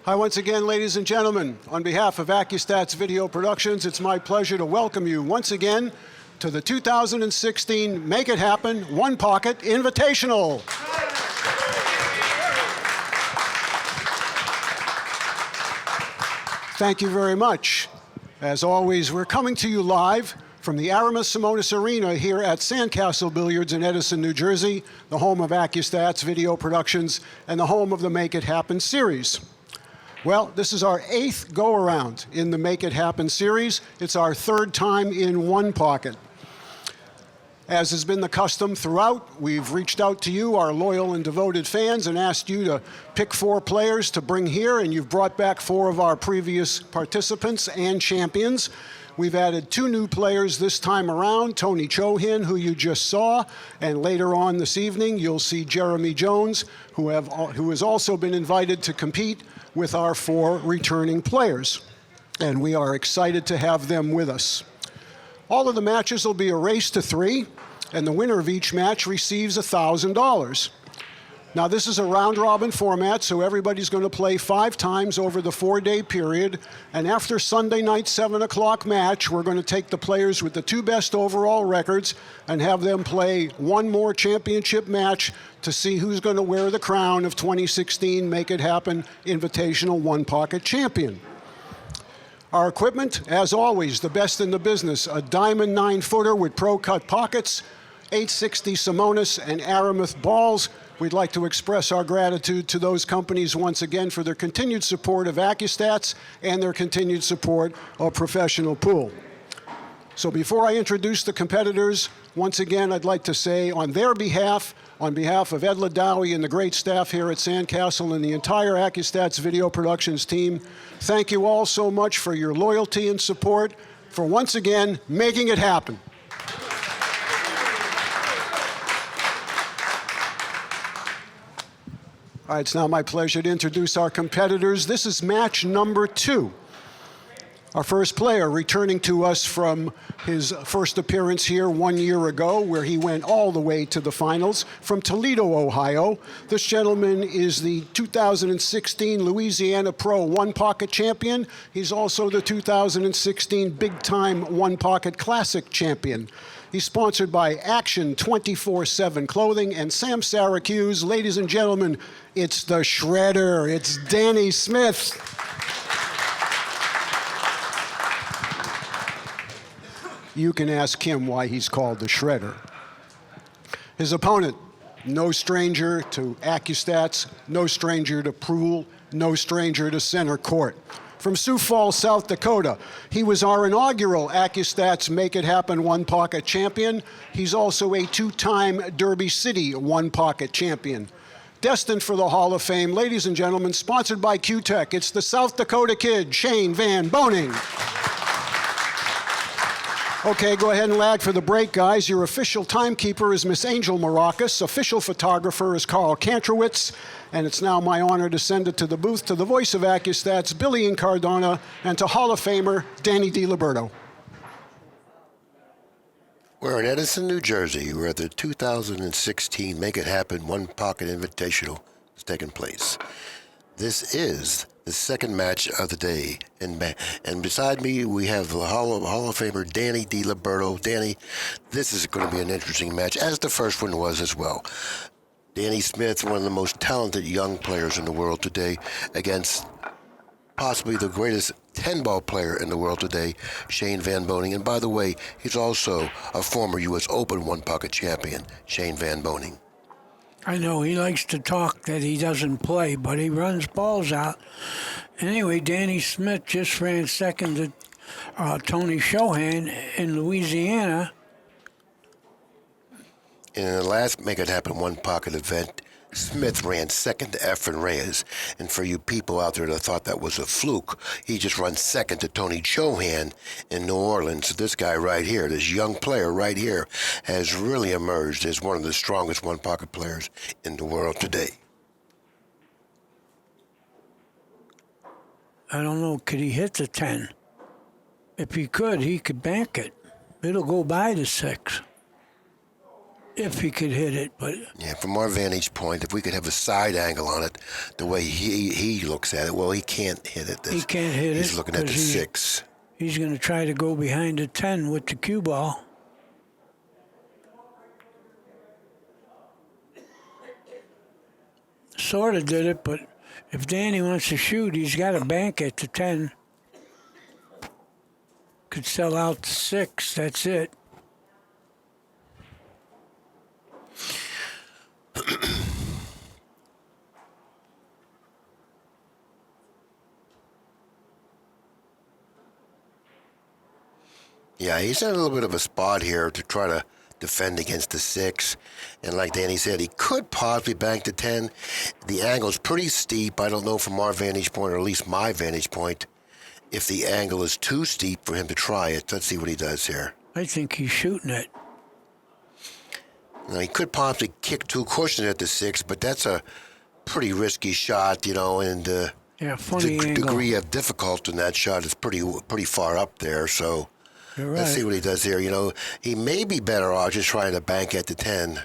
Hi once again, ladies and gentlemen. On behalf of ACCUSTATS Video Productions, it's my pleasure to welcome you once again to the 2016 Make It Happen One Pocket Invitational. Thank you very much. As always, we're coming to you live from the Aramis-Simonis Arena here at Sandcastle Billiards in Edison, New Jersey, the home of ACCUSTATS Video Productions and the home of the Make It Happen series. Well, this is our 8th go-around in the Make It Happen series. It's our 3rd time in One Pocket. As has been the custom throughout, we've reached out to you, our loyal and devoted fans, and asked you to pick 4 players to bring here, and you've brought back 4 of our previous participants and champions. We've added 2 new players this time around, Tony Chohin, who you just saw, and later on this evening, you'll see Jeremy Jones, who has also been invited to compete with our 4 returning players. And we are excited to have them with us. All of the matches will be a race to 3, and the winner of each match receives $1,000. Now, this is a round-robin format, so everybody's going to play 5 times over the 4-day period. And after Sunday night's 7 o'clock match, we're going to take the players with the 2 best overall records and have them play 1 more championship match to see who's going to wear the crown of 2016 Make It Happen Invitational One Pocket Champion. Our equipment, as always, the best in the business, a diamond 9-footer with pro-cut pockets, 860 Simonis and Aramis balls. We'd like to express our gratitude to those companies once again for their continued support of ACCUSTATS and their continued support of Professional Pool. So before I introduce the competitors, once again, I'd like to say on their behalf, on behalf of Ed Ladawi and the great staff here at Sandcastle and the entire ACCUSTATS Video Productions team, thank you all so much for your loyalty and support for once again making it happen. All right, it's now my pleasure to introduce our competitors. This is match number 2. Our first player returning to us from his first appearance here 1 year ago, where he went all the way to the finals, from Toledo, Ohio. This gentleman is the 2016 Louisiana Pro One Pocket Champion. He's also the 2016 Big Time One Pocket Classic Champion. He's sponsored by Action 24/7 Clothing and Sam Syracuse. Ladies and gentlemen, it's the Shredder. It's Danny Smith. You can ask him why he's called the Shredder. His opponent, no stranger to ACCUSTATS, no stranger to Pool, no stranger to center court. From Sioux Falls, South Dakota, he was our inaugural ACCUSTATS Make It Happen One Pocket Champion. He's also a 2-time Derby City One Pocket Champion. Destined for the Hall of Fame, ladies and gentlemen, sponsored by Q-Tech, it's the South Dakota Kid, Shane Van Boening. Okay, go ahead and lag for the break, guys. Your official timekeeper is Miss Angel Maracas. Official photographer is Carl Kantrowitz. And it's now my honor to send it to the booth to the voice of ACCUSTATS, Billy Incardona, and to Hall of Famer Danny Diliberto. We're in Edison, New Jersey, where the 2016 Make It Happen One Pocket Invitational is taking place. This is the second match of the day, and beside me we have the Hall of Famer Danny Diliberto. Danny, this is going to be an interesting match, as the first one was as well. Danny Smith, one of the most talented young players in the world today, against possibly the greatest 10-ball player in the world today, Shane Van Boening. And by the way, he's also a former U.S. Open One Pocket champion, Shane Van Boening. I know he likes to talk that he doesn't play, but he runs balls out. Anyway, Danny Smith just ran second to Tony Chohin in Louisiana. In the last Make It Happen One Pocket event, Smith ran second to Efren Reyes. And for you people out there that thought that was a fluke, he just runs second to Tony Chohin in New Orleans. So this guy right here, this young player right here, has really emerged as one of the strongest one pocket players in the world today. I don't know, could he hit the 10? If he could bank it. It'll go by the 6. if he could hit it, but Yeah, from our vantage point, if we could have a side angle on it, the way he looks at it, well, he can't hit it. he can't hit it. He's looking at the 'cause 6. He's going to try to go behind the 10 with the cue ball. Sort of did it, but if Danny wants to shoot, he's got a bank at the 10. Could sell out the 6, that's it. Yeah, he's in a little bit of a spot here to try to defend against the 6. And like Danny said, he could possibly bank the 10. The angle's pretty steep. I don't know from our vantage point, or at least my vantage point, if the angle is too steep for him to try it. Let's see what he does here. I think he's shooting it. Now, he could possibly kick 2 cushions at the 6, but that's a pretty risky shot, and Yeah, funny the angle. degree of difficulty in that shot is pretty far up there. So You're right. let's see what he does here. He may be better off just trying to bank at the 10.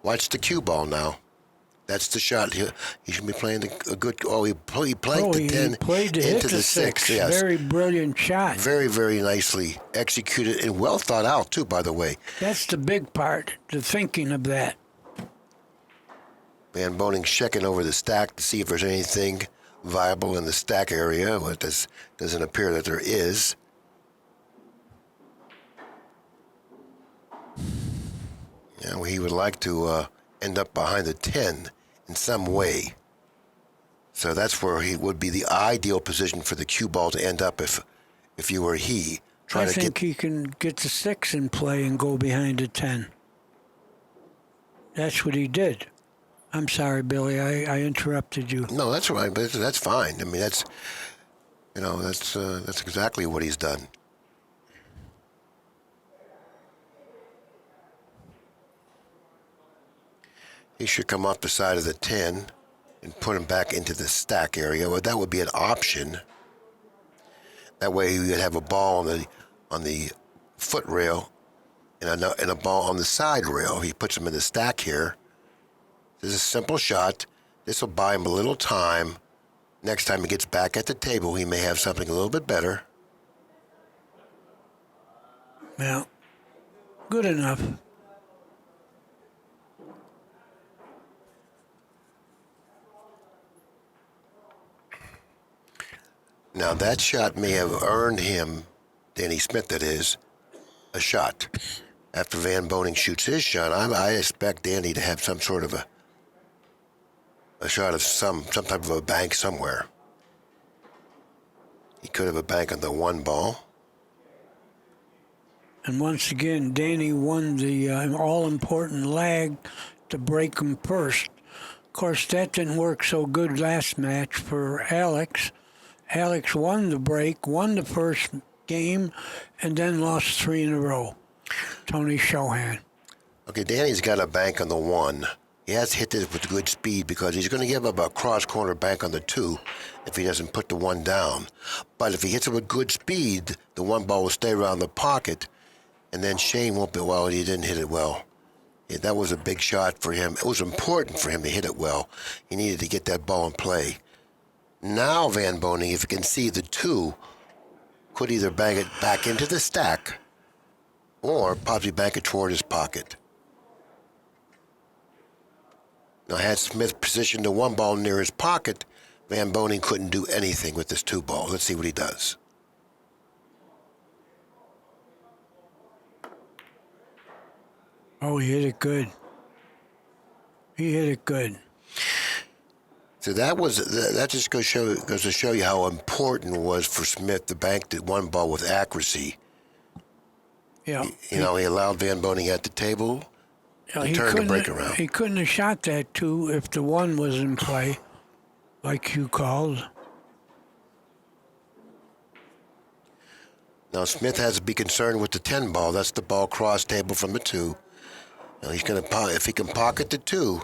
Watch the cue ball now. That's the shot. He should be playing a good. Oh, he played the 10 he played to hit into the the 6. Yes, Very brilliant shot. very, very nicely executed and well thought out too. By the way, That's the big part, the thinking of that. Van Boening checking over the stack to see if there's anything viable in the stack area. Well, it doesn't appear that there is. Yeah, he would like to end up behind the 10 in some way. So that's where he would be the ideal position for the cue ball to end up if you were he. I think he can get the 6 in play and go behind the 10. That's what he did. I'm sorry, Billy. I interrupted you. No, that's right, but that's fine. I mean, that's exactly what he's done. He should come off the side of the 10 and put him back into the stack area. Well, that would be an option. That way he would have a ball on the foot rail and a ball on the side rail. He puts him in the stack here. This is a simple shot. This will buy him a little time. Next time he gets back at the table, he may have something a little bit better. Well, good enough. Now, that shot may have earned him, Danny Smith that is, a shot. After Van Boening shoots his shot, I expect Danny to have some sort of a shot of some type of a bank somewhere. He could have a bank on the 1 ball. And once again, Danny won the all-important lag to break him first. Of course, that didn't work so good last match for Alex. Alex won the break, won the first game, and then lost 3 in a row. Tony Shohan. Okay, Danny's got a bank on the 1. He has to hit this with good speed because he's going to give up a cross-corner bank on the 2 if he doesn't put the 1 down. But if he hits it with good speed, the 1 ball will stay around the pocket, and then Shane won't be, well, he didn't hit it well. Yeah, that was a big shot for him. It was important for him to hit it well. He needed to get that ball in play. Now Van Boening, if he can see the 2, could either bang it back into the stack or possibly bank it toward his pocket. Now, had Smith positioned the 1 ball near his pocket, Van Boening couldn't do anything with this 2 ball. Let's see what he does. Oh, he hit it good. He hit it good. So that just goes to show you how important it was for Smith to bank the 1 ball with accuracy. Yeah. He allowed Van Boening at the table. He turned the break around. He couldn't have shot that 2 if the 1 was in play, like you called. Now Smith has to be concerned with the 10 ball. That's the ball cross table from the 2. Now he's going to, if he can pocket the 2,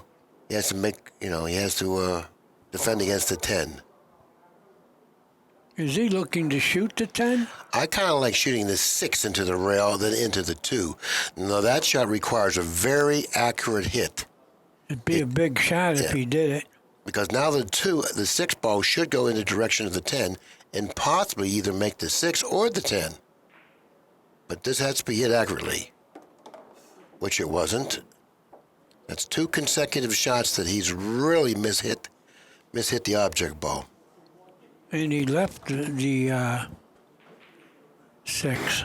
he has to defend against the 10. Is he looking to shoot the 10? I kind of like shooting the 6 into the rail, then into the 2. Now, that shot requires a very accurate hit. It'd be a big shot if he did it. Because now the 6 ball should go in the direction of the 10 and possibly either make the 6 or the 10. But this has to be hit accurately, which it wasn't. That's 2 consecutive shots that he's really mishit the object ball. And he left the 6.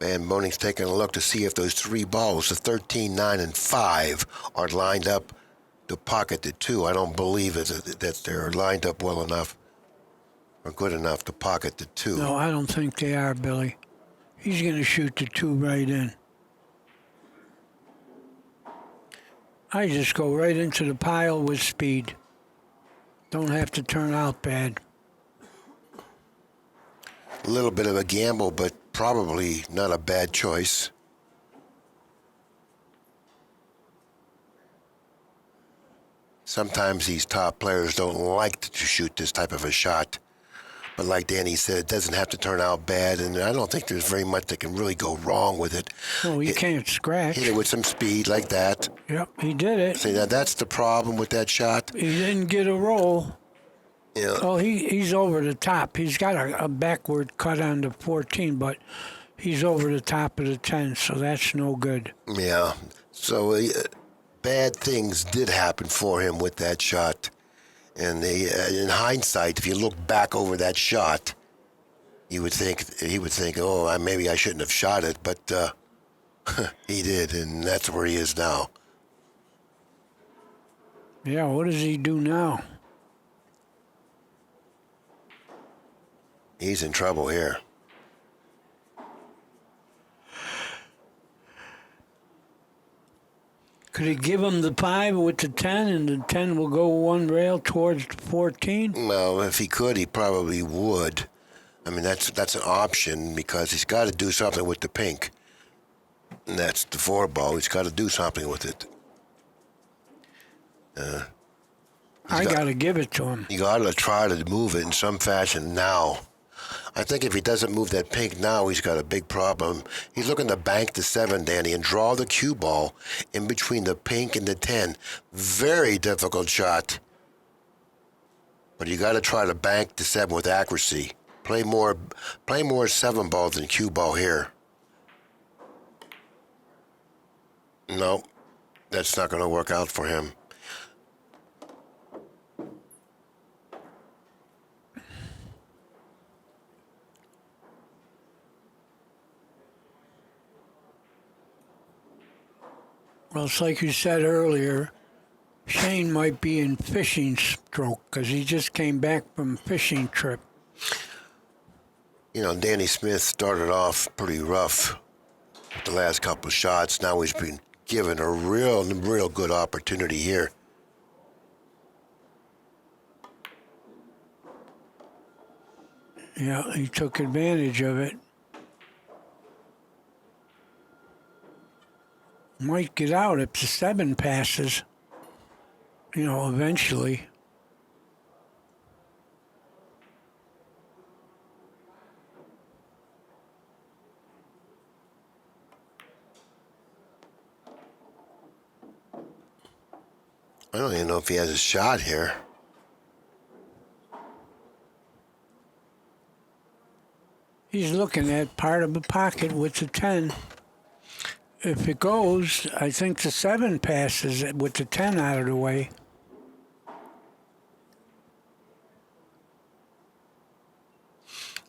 And Boening's taking a look to see if those 3 balls, the 13, 9, and 5, are lined up to pocket the 2. I don't believe that they're lined up well enough or good enough to pocket the 2. No, I don't think they are, Billy. He's going to shoot the 2 right in. I just go right into the pile with speed. Don't have to turn out bad. A little bit of a gamble, but probably not a bad choice. Sometimes these top players don't like to shoot this type of a shot. But like Danny said, it doesn't have to turn out bad, and I don't think there's very much that can really go wrong with it. Well, you can't scratch. Hit it with some speed like that. Yep, he did it. See, now that's the problem with that shot. He didn't get a roll. Yeah. Oh, he's over the top. He's got a backward cut on the 14, but he's over the top of the 10, so that's no good. Yeah. So bad things did happen for him with that shot. And in hindsight, if you look back over that shot, he would think, oh, maybe I shouldn't have shot it, but he did, and that's where he is now. Yeah, what does he do now? He's in trouble here. Could he give him the 5 with the 10, and the 10 will go one rail towards the 14? Well, if he could, he probably would. I mean, that's an option because he's got to do something with the pink. And that's the 4 ball. He's got to do something with it. I got to give it to him. You got to try to move it in some fashion now. I think if he doesn't move that pink now, he's got a big problem. He's looking to bank the 7, Danny, and draw the cue ball in between the pink and the 10. Very difficult shot. But you got to try to bank the 7 with accuracy. Play more 7 ball than cue ball here. No, that's not going to work out for him. Well, it's like you said earlier, Shane might be in fishing stroke because he just came back from a fishing trip. You know, Danny Smith started off pretty rough with the last couple of shots. Now he's been given a real good opportunity here. Yeah, he took advantage of it. Might get out if the 7 passes, eventually. I don't even know if he has a shot here. He's looking at part of the pocket with the 10. If it goes, I think the 7 passes with the 10 out of the way.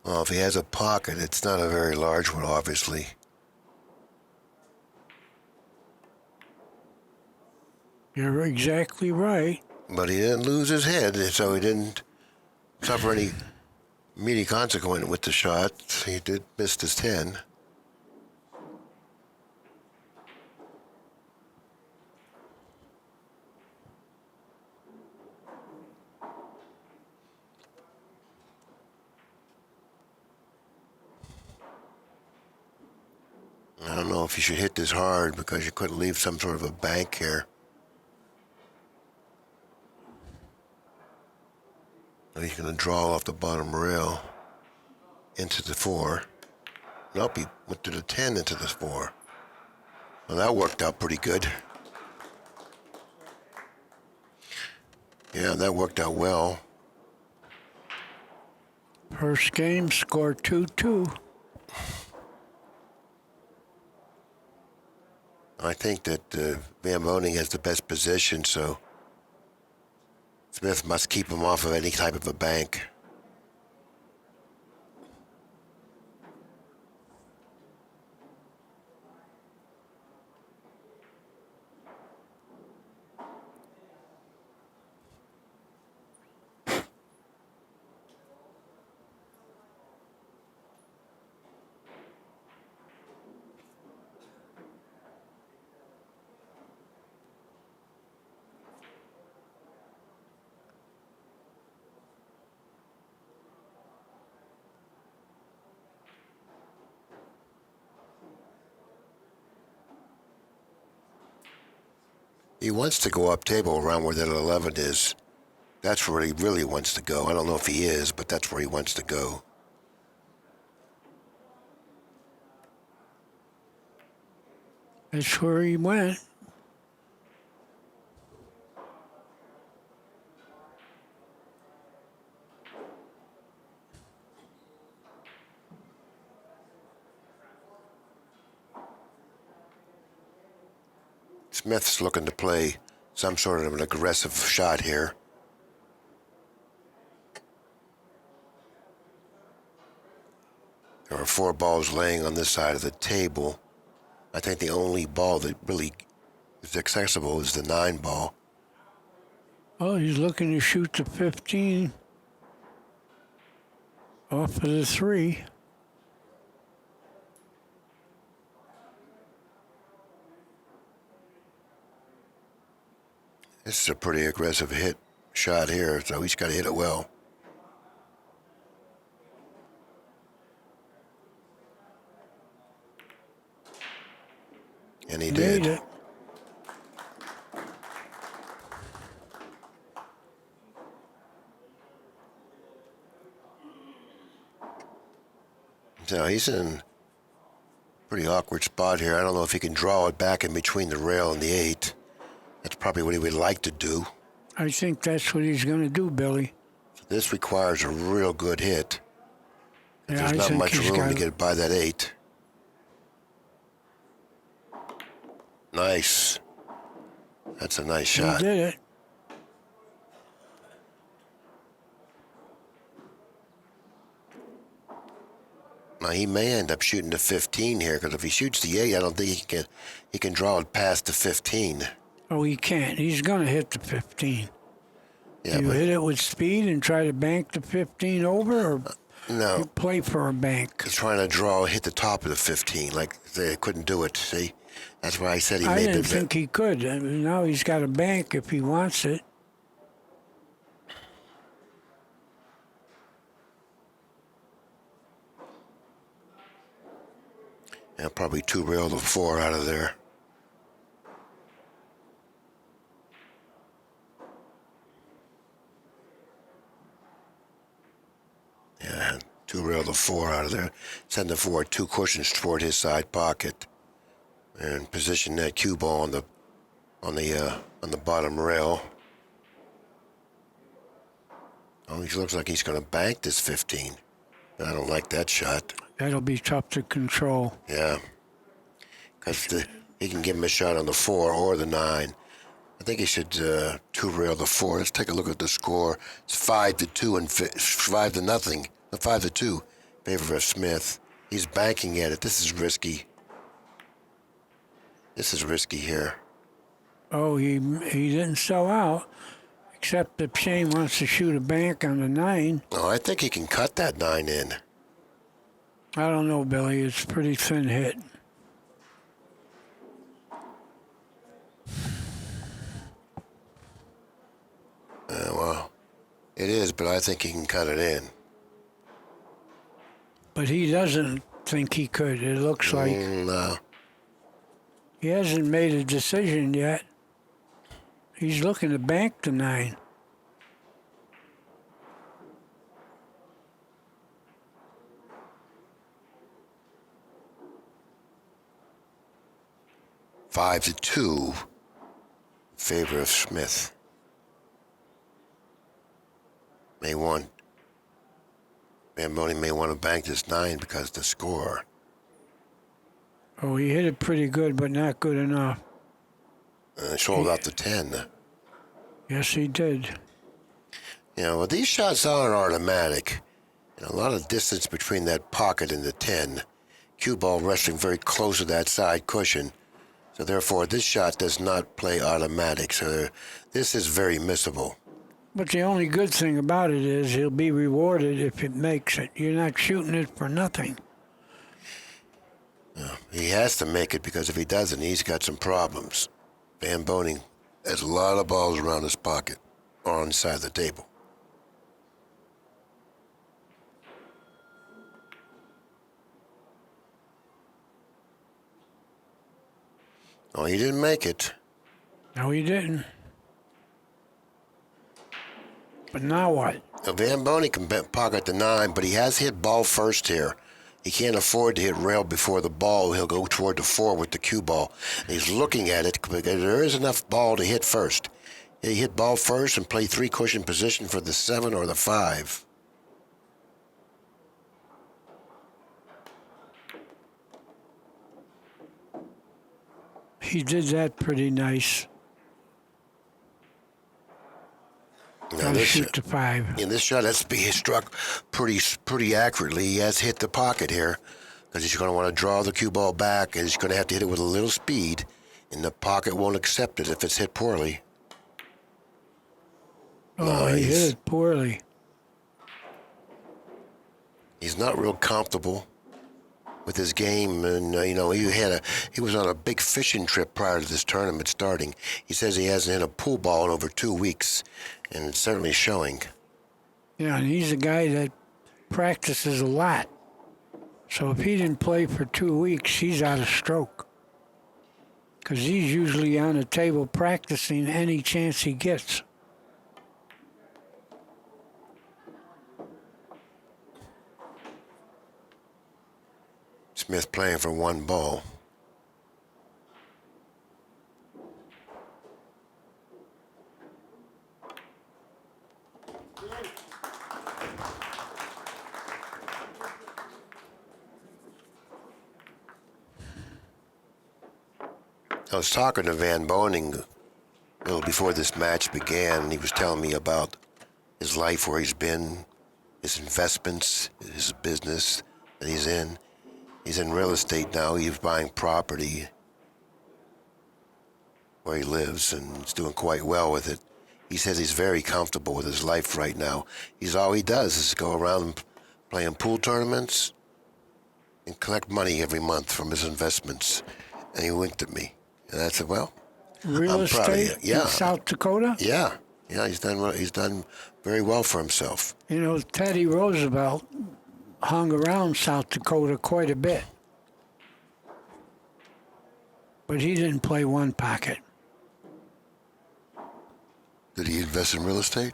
Well, if he has a pocket, it's not a very large one, obviously. You're exactly right. But he didn't lose his head, so he didn't suffer any immediate consequence with the shot. He did miss his 10. I don't know if you should hit this hard because you couldn't leave some sort of a bank here. And he's going to draw off the bottom rail into the 4. Nope, he went to the 10 into the 4. Well, that worked out pretty good. Yeah, that worked out well. First game, score 2-2. I think that Van Boening has the best position, so Smith must keep him off of any type of a bank. He wants to go up table around where that 11 is. That's where he really wants to go. I don't know if he is, but that's where he wants to go. That's where he went. Smith's looking to play some sort of an aggressive shot here. There are 4 balls laying on this side of the table. I think the only ball that really is accessible is the 9 ball. Oh, he's looking to shoot the 15 off of the 3. This is a pretty aggressive shot here, so he's got to hit it well. And he did. Made it. So he's in a pretty awkward spot here. I don't know if he can draw it back in between the rail and the 8. That's probably what he would like to do. I think that's what he's going to do, Billy. So this requires a real good hit. Yeah, There's I not think much he's room got to get by that 8. Nice. That's a nice shot. He did it. Now he may end up shooting the 15 here, because if he shoots the 8, I don't think he can draw it past the 15. Oh, he can't. He's going to hit the 15. Yeah, You but hit it with speed and try to bank the 15 over, or no, you play for a bank? he's trying to hit the top of the 15. Like they couldn't do it. See, that's why I said he I made didn't the. think he could. I mean, now he's got a bank if he wants it. Yeah, probably 2 rail to 4 out of there. Yeah, 2 rail to 4 out of there. Send the 4 2 cushions toward his side pocket, and position that cue ball on the bottom rail. Oh, he looks like he's going to bank this 15. I don't like that shot. That'll be tough to control. Yeah, because he can give him a shot on the 4 or the 9. I think he should 2 rail the 4. Let's take a look at the score. It's 5-2 and 5-0. 5-2 in favor of Smith. He's banking at it. This is risky. This is risky here. Oh, he didn't sell out, except if Shane wants to shoot a bank on the 9. Oh, I think he can cut that 9 in. I don't know, Billy. It's a pretty thin hit. Well, it is, but I think he can cut it in. But he doesn't think he could. It looks like No. he hasn't made a decision yet. He's looking to bank the 9. 5-2 in favor of Smith. Van Boening may want to bank this 9 because of the score. Oh, he hit it pretty good, but not good enough. Sold out the 10. Yes, he did. You know, well, these shots aren't automatic. And a lot of distance between that pocket and the 10. Cue ball resting very close to that side cushion. So therefore, this shot does not play automatic. So this is very missable. But the only good thing about it is he'll be rewarded if it makes it. You're not shooting it for nothing. He has to make it because if he doesn't, he's got some problems. Van Boening has a lot of balls around his pocket or on the side of the table. Oh, he didn't make it. No, he didn't. But now what? Now, Van Boening can pocket the 9, but he has hit ball first here. He can't afford to hit rail before the ball. He'll go toward the 4 with the cue ball. He's looking at it because there is enough ball to hit first. He hit ball first and play 3 cushion position for the 7 or the 5. He did that pretty nice. Now I'll shoot the 5. In this shot, that's being struck pretty accurately. He has hit the pocket here because he's going to want to draw the cue ball back, and he's going to have to hit it with a little speed, and the pocket won't accept it if it's hit poorly. Oh, he hit it poorly. He's not real comfortable with his game, and he was on a big fishing trip prior to this tournament starting. He says he hasn't hit a pool ball in over 2 weeks, and it's certainly showing. Yeah, and he's a guy that practices a lot. So if he didn't play for 2 weeks, he's out of stroke. Because he's usually on the table practicing any chance he gets. Smith playing for 1 ball. I was talking to Van Boening a little before this match began, and he was telling me about his life, where he's been, his investments, his business that he's in. He's in real estate now. He's buying property where he lives, and he's doing quite well with it. He says he's very comfortable with his life right now. All he does is go around playing pool tournaments and collect money every month from his investments. And he winked at me. And I said, well, Real I'm proud of you. estate Yeah. in South Dakota? Yeah, he's done very well for himself. You know, Teddy Roosevelt hung around South Dakota quite a bit. But he didn't play 1 pocket. Did he invest in real estate?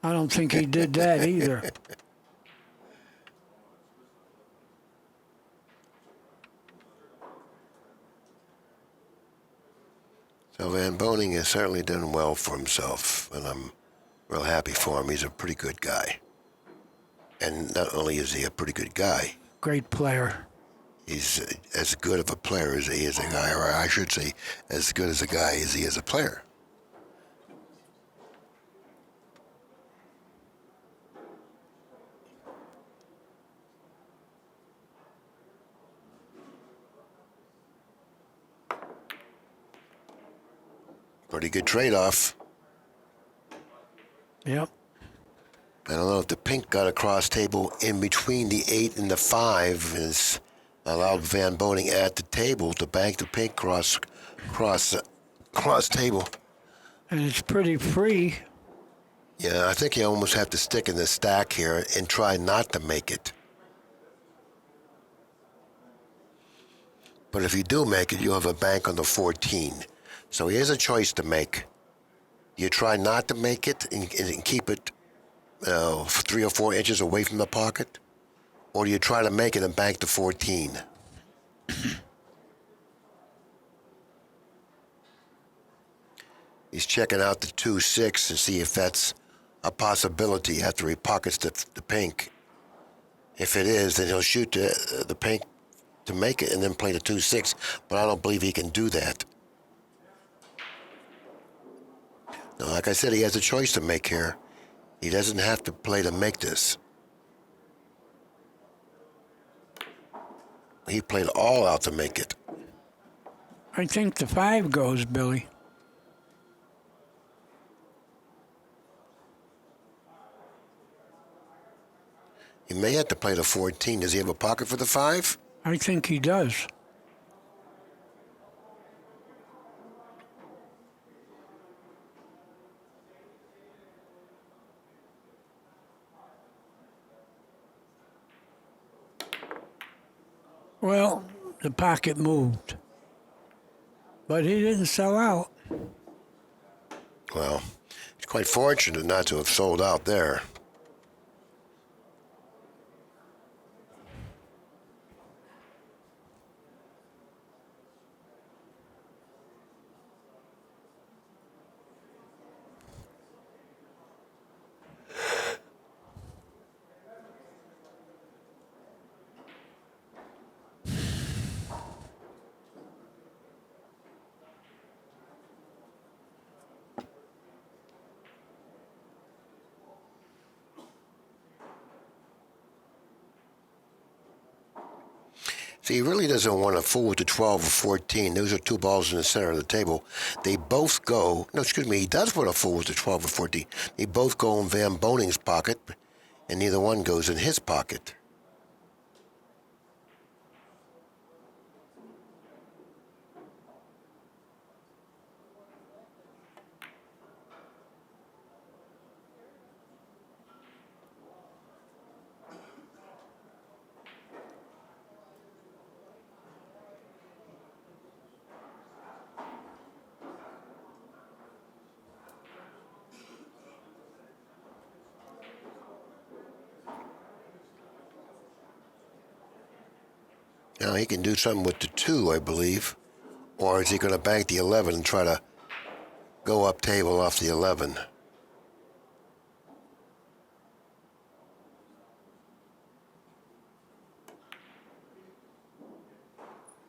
I don't think he did that either. So Van Boening has certainly done well for himself, and I'm real happy for him. He's a pretty good guy. And not only is he a pretty good guy, Great player. he's as good of a player as he is a guy, or I should say, as good as a guy as he is a player. Pretty good trade-off. Yep. I don't know if the pink got across table in between the 8 and the 5 has allowed Van Boening at the table to bank the pink cross table. And it's pretty free. Yeah, I think you almost have to stick in the stack here and try not to make it. But if you do make it, you'll have a bank on the 14. So here's a choice to make. You try not to make it and keep it 3 or 4 inches away from the pocket, or do you try to make it and bank the 14? He's checking out the 2-6 and see if that's a possibility after he pockets the pink. If it is, then he'll shoot the pink to make it and then play the 2-6, but I don't believe he can do that. Now, like I said, he has a choice to make here. He doesn't have to play to make this. He played all out to make it. I think the 5 goes, Billy. He may have to play the 14. Does he have a pocket for the 5? I think he does. Well, the pocket moved. But he didn't sell out. Well, he's quite fortunate not to have sold out there. See, he really doesn't want to fool with the 12 or 14. Those are 2 balls in the center of the table. They both go, no, excuse me, he does want to fool with the 12 or 14. They both go in Van Boning's pocket, and neither one goes in his pocket. Now, he can do something with the 2, I believe. Or is he going to bank the 11 and try to go up table off the 11?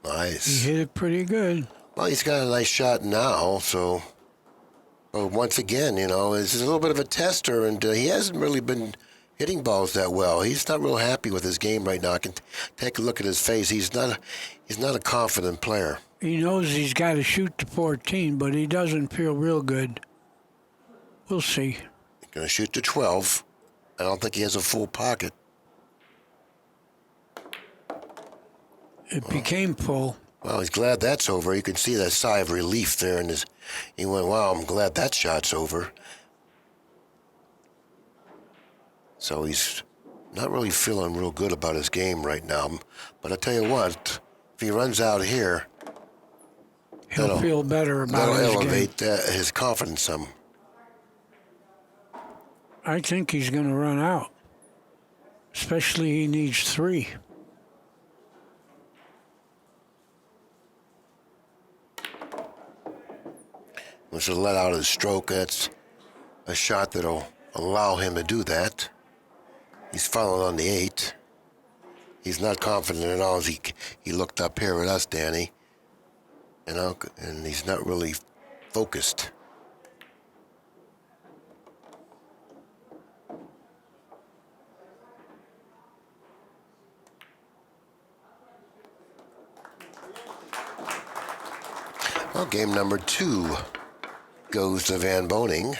Nice. He hit it pretty good. Well, he's got a nice shot now, so... But once again, you know, this is a little bit of a tester, and he hasn't really been hitting balls that well. He's not real happy with his game right now. I can take a look at his face. He's not a confident player. He knows he's got to shoot the 14, but he doesn't feel real good. We'll see. He's going to shoot the 12. I don't think he has a full pocket. It became full. Well, he's glad that's over. You can see that sigh of relief there in his... He went, wow, I'm glad that shot's over. So he's not really feeling real good about his game right now. But I tell you what, if he runs out here... He'll feel better about his game. That'll elevate his confidence some. I think he's going to run out. Especially he needs 3. Wants to let out his stroke. That's a shot that'll allow him to do that. He's following on the 8. He's not confident at all as he looked up here at us, Danny. You know, and he's not really focused. Well, game number 2 goes to Van Boening.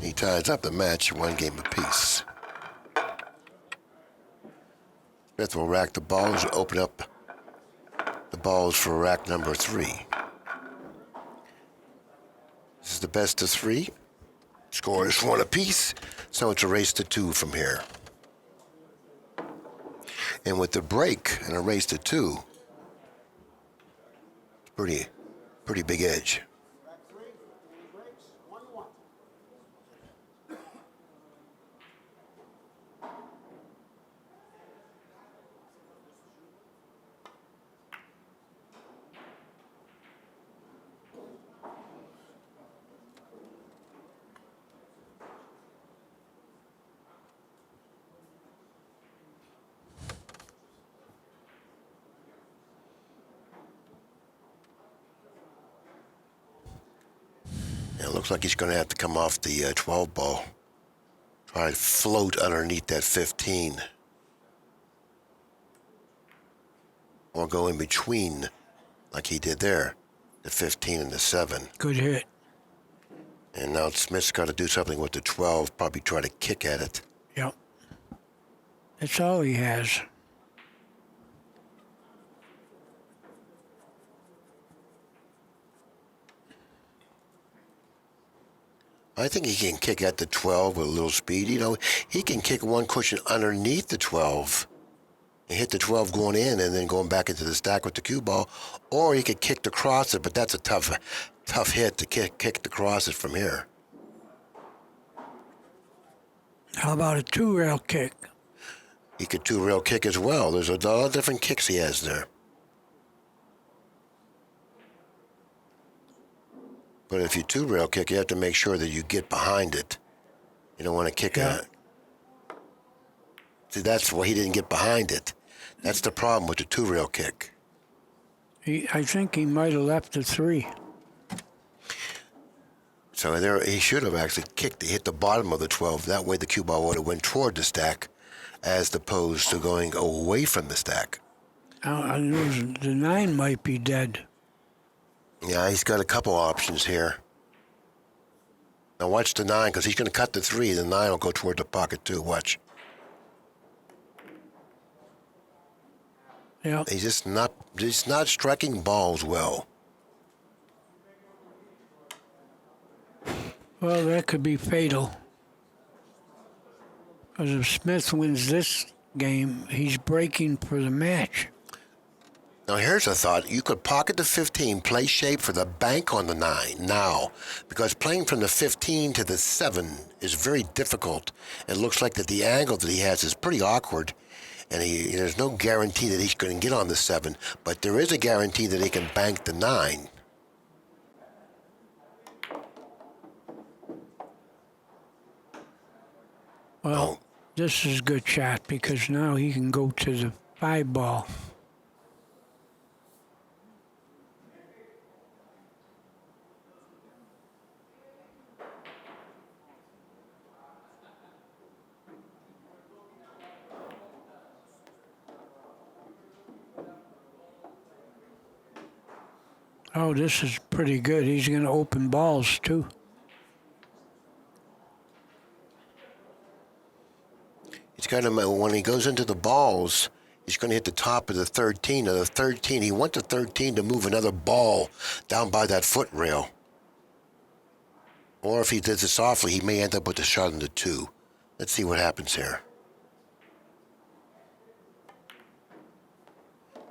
He ties up the match 1 game apiece. Smith will rack the balls, open up the balls for rack number 3. This is the best of 3. Score is 1 apiece, so it's a race to 2 from here. And with the break and a race to 2, it's pretty big edge. Looks like he's going to have to come off the 12 ball. Try to float underneath that 15. Or go in between, like he did there, the 15 and the 7. Good hit. And now Smith's got to do something with the 12, probably try to kick at it. Yep. That's all he has. I think he can kick at the 12 with a little speed. You know, he can kick one cushion underneath the 12 and hit the 12 going in and then going back into the stack with the cue ball. Or he could kick across it, but that's a tough hit to kick across it from here. How about a 2-rail kick? He could 2-rail kick as well. There's a lot of different kicks he has there. But if you 2-rail kick, you have to make sure that you get behind it. You don't want to kick Yeah. See, that's why he didn't get behind it. That's the problem with the 2-rail kick. I think he might have left a 3. So there, he should have actually kicked, hit the bottom of the 12. That way the cue ball would have went toward the stack as opposed to going away from the stack. The 9 might be dead. Yeah, he's got a couple options here. Now watch the 9, because he's going to cut the 3. The 9 will go toward the pocket too. Watch. Yeah. He's not striking balls well. Well, that could be fatal. Because if Smith wins this game, he's breaking for the match. Now here's a thought. You could pocket the 15, play shape for the bank on the 9 now, because playing from the 15 to the 7 is very difficult. It looks like that the angle that he has is pretty awkward, and there's no guarantee that he's going to get on the 7, but there is a guarantee that he can bank the 9. Well, this is a good shot because now he can go to the 5 ball. Oh, this is pretty good. He's going to open balls, too. He's got him, when he goes into the balls, he's going to hit the top of the 13. Now the 13, he went to 13 to move another ball down by that foot rail. Or if he does it softly, he may end up with a shot in the 2. Let's see what happens here.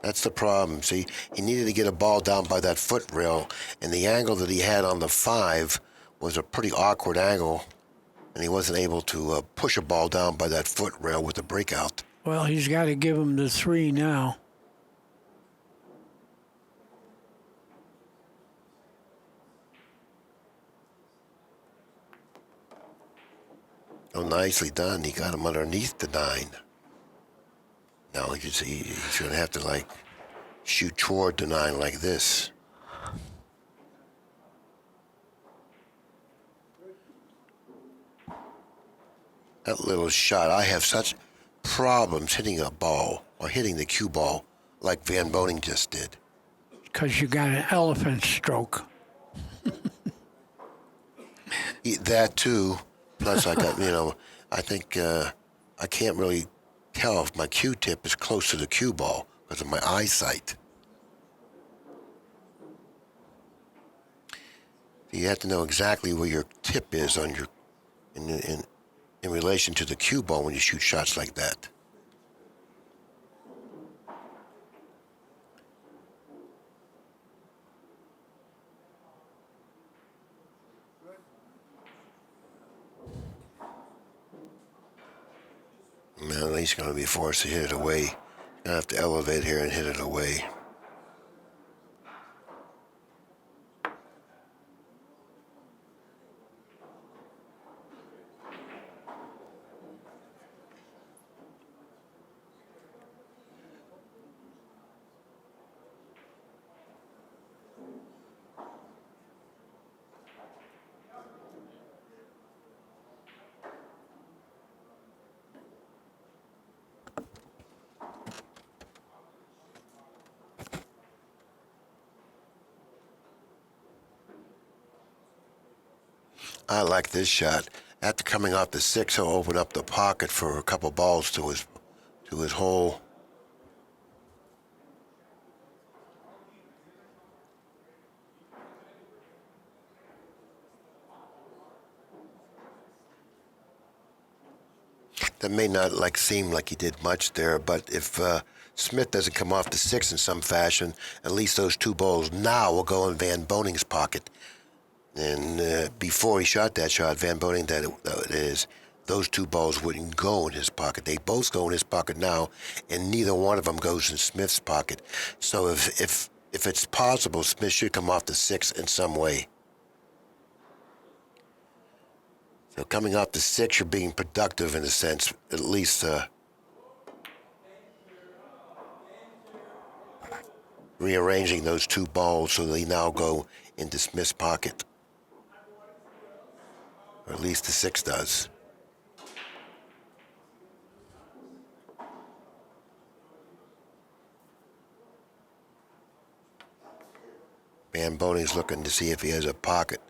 That's the problem. See, he needed to get a ball down by that foot rail, and the angle that he had on the 5 was a pretty awkward angle, and he wasn't able to push a ball down by that foot rail with a breakout. Well, he's got to give him the 3 now. Oh, nicely done. He got him underneath the 9. Now you can see he's going to have to, shoot toward the 9 like this. That little shot, I have such problems hitting a ball or hitting the cue ball like Van Boening just did. Because you got an elephant stroke. That too. Plus I got, I think I can't really tell if my cue tip is close to the cue ball because of my eyesight. You have to know exactly where your tip is on your in relation to the cue ball when you shoot shots like that. Now he's going to be forced to hit it away. Going to have to elevate here and hit it away. I like this shot. After coming off the 6, he'll open up the pocket for a couple balls to his hole. That may not seem like he did much there, but if Smith doesn't come off the 6 in some fashion, at least those 2 balls now will go in Van Boning's pocket. And before he shot that shot, Van Boning, those 2 balls wouldn't go in his pocket. They both go in his pocket now, and neither one of them goes in Smith's pocket. So if it's possible, Smith should come off the 6 in some way. So coming off the 6, you're being productive in a sense, at least rearranging those 2 balls so they now go into Smith's pocket. Or at least the 6 does. Van Boning's looking to see if he has a pocket.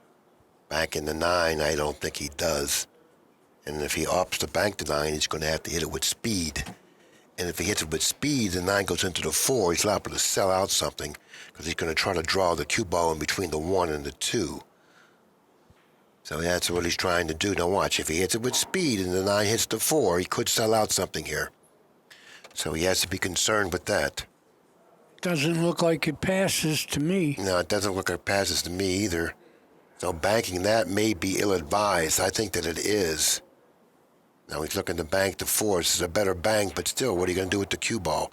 Back in the 9, I don't think he does. And if he opts to bank the 9, he's going to have to hit it with speed. And if he hits it with speed, the 9 goes into the 4, he's liable to sell out something because he's going to try to draw the cue ball in between the 1 and the 2. So that's what he's trying to do. Now watch, if he hits it with speed and the 9 hits the 4, he could sell out something here. So he has to be concerned with that. Doesn't look like it passes to me. No, it doesn't look like it passes to me either. So banking that may be ill-advised. I think that it is. Now he's looking to bank the 4. This is a better bank, but still, what are you going to do with the cue ball?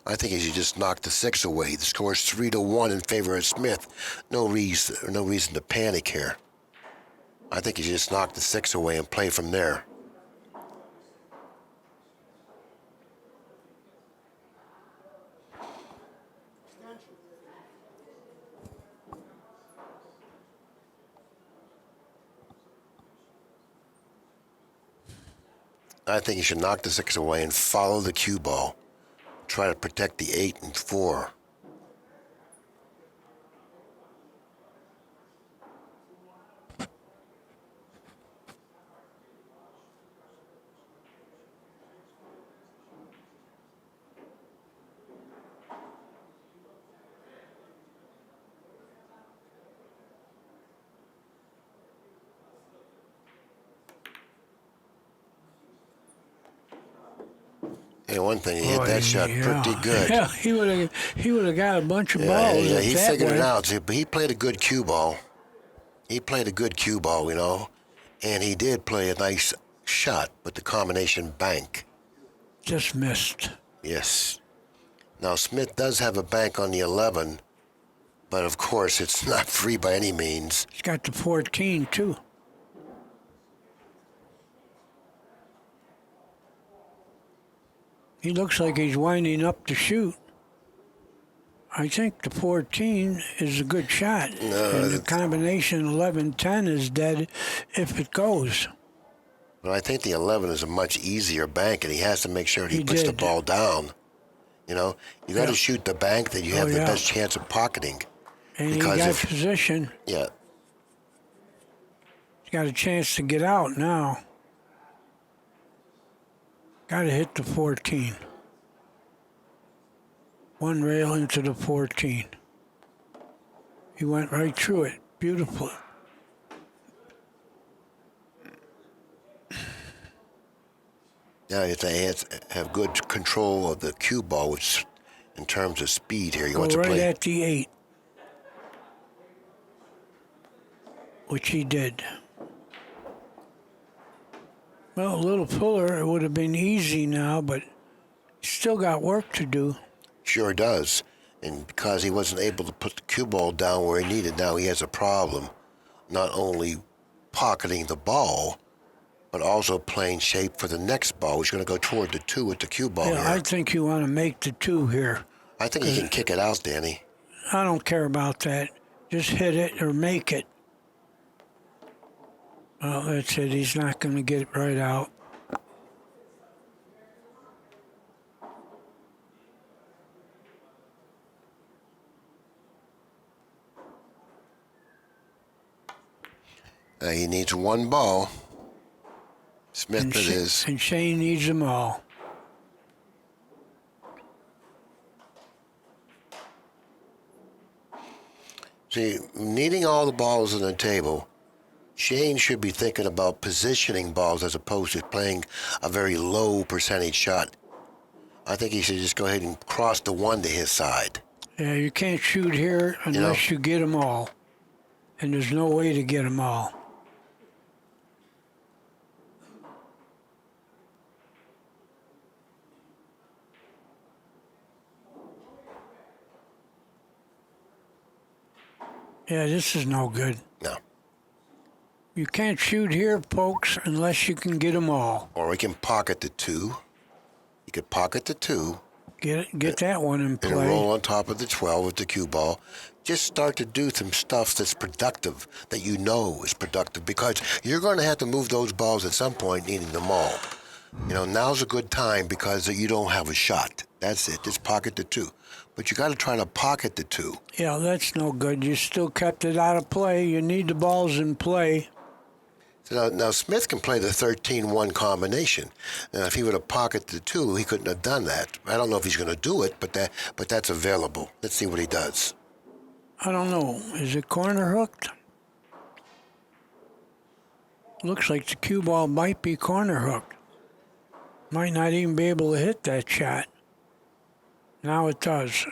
I think he should just knock the 6 away. The score is 3-1 in favor of Smith. No reason to panic here. I think he should just knock the 6 away and play from there. I think he should knock the 6 away and follow the cue ball. Try to protect the 8 and 4. Hey, one thing, he hit that shot pretty good. Yeah, he would have got a bunch of balls. Yeah, he that figured way. it out. But he played a good cue ball. And he did play a nice shot with the combination bank. Just missed. Yes. Now, Smith does have a bank on the 11, but of course, it's not free by any means. He's got the 14, too. He looks like he's winding up to shoot. I think the 14 is a good shot. And the combination 11-10 is dead if it goes. But I think the 11 is a much easier bank, and he has to make sure he puts the ball down. You know, you got to shoot the bank that you have the best chance of pocketing. And he got position. Yeah. He's got a chance to get out now. Got to hit the 14. One rail into the 14. He went right through it. Beautiful. Now you have to have good control of the cue ball, which, in terms of speed here, you want to right play at the 8, which he did. Well, a little puller, it would have been easy now, but he's still got work to do. Sure does. And because he wasn't able to put the cue ball down where he needed, now he has a problem. Not only pocketing the ball, but also playing shape for the next ball. He's going to go toward the 2 with the cue ball here. I think you want to make the 2 here. I think he can kick it out, Danny. I don't care about that. Just hit it or make it. Well, that's it. He's not going to get it right out. He needs one ball. Smith it is. And Shane needs them all. See, needing all the balls on the table, Shane should be thinking about positioning balls as opposed to playing a very low percentage shot. I think he should just go ahead and cross the one to his side. Yeah, you can't shoot here unless you get them all. And there's no way to get them all. Yeah, this is no good. No. You can't shoot here, folks, unless you can get them all. Or we can pocket the two. You could pocket the two. Get that one in play. And roll on top of the 12 with the cue ball. Just start to do some stuff that's productive, that you know is productive, because you're going to have to move those balls at some point, needing them all. Now's a good time because you don't have a shot. That's it. Just pocket the two. But you got to try to pocket the two. Yeah, that's no good. You still kept it out of play. You need the balls in play. So now Smith can play the 13-1 combination. Now, if he would have pocketed the two, he couldn't have done that. I don't know if he's going to do it, but that's available. Let's see what he does. I don't know. Is it corner hooked? Looks like the cue ball might be corner hooked. Might not even be able to hit that shot. Now it does.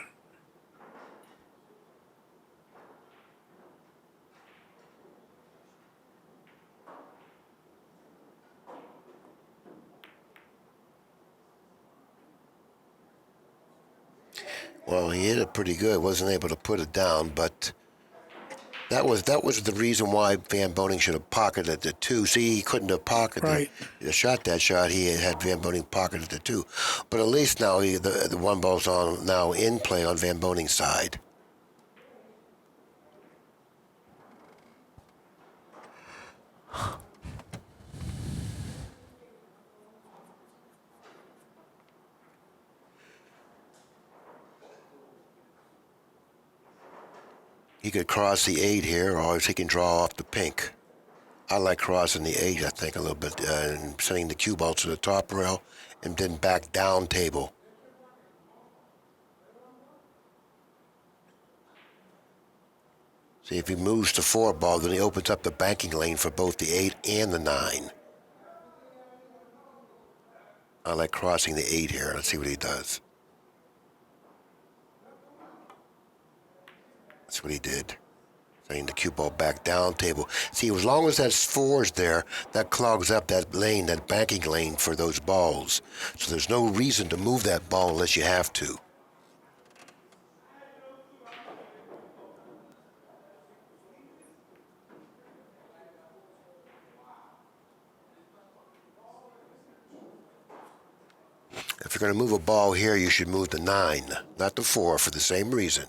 Well, he hit it pretty good. Wasn't able to put it down, but that was the reason why Van Boening should have pocketed the two. See, he couldn't have pocketed Right. it. Shot that shot. He had Van Boening pocketed the two, but at least now the one ball's on now in play on Van Boening's side. He could cross the 8 here, or he can draw off the pink. I like crossing the 8, I think, a little bit, and sending the cue ball to the top rail and then back down table. See, if he moves the 4 ball, then he opens up the banking lane for both the 8 and the 9. I like crossing the 8 here. Let's see what he does. That's what he did. Sending the cue ball back down table. See, as long as that 4's there, that clogs up that lane, that banking lane for those balls. So there's no reason to move that ball unless you have to. If you're going to move a ball here, you should move the 9, not the 4, for the same reason.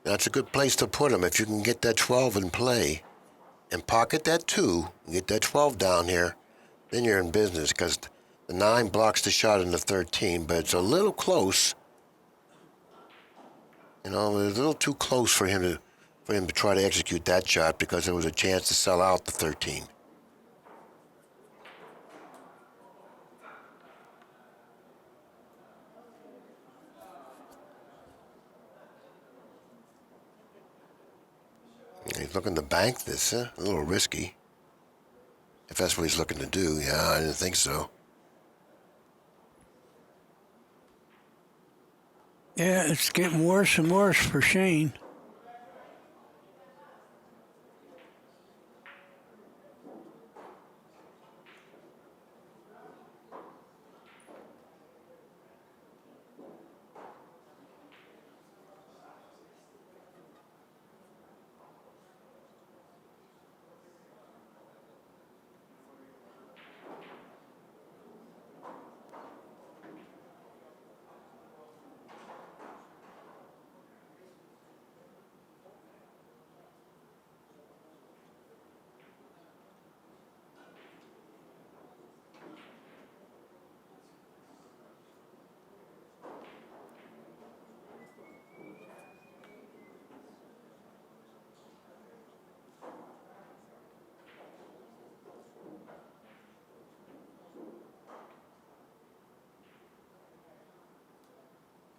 That's a good place to put him. If you can get that 12 in play and pocket that 2, and get that 12 down here, then you're in business, because the 9 blocks the shot in the 13, but it's a little close. It's a little too close for him to try to execute that shot, because there was a chance to sell out the 13. He's looking to bank this, a little risky. If that's what he's looking to do, yeah, I didn't think so. Yeah, it's getting worse and worse for Shane.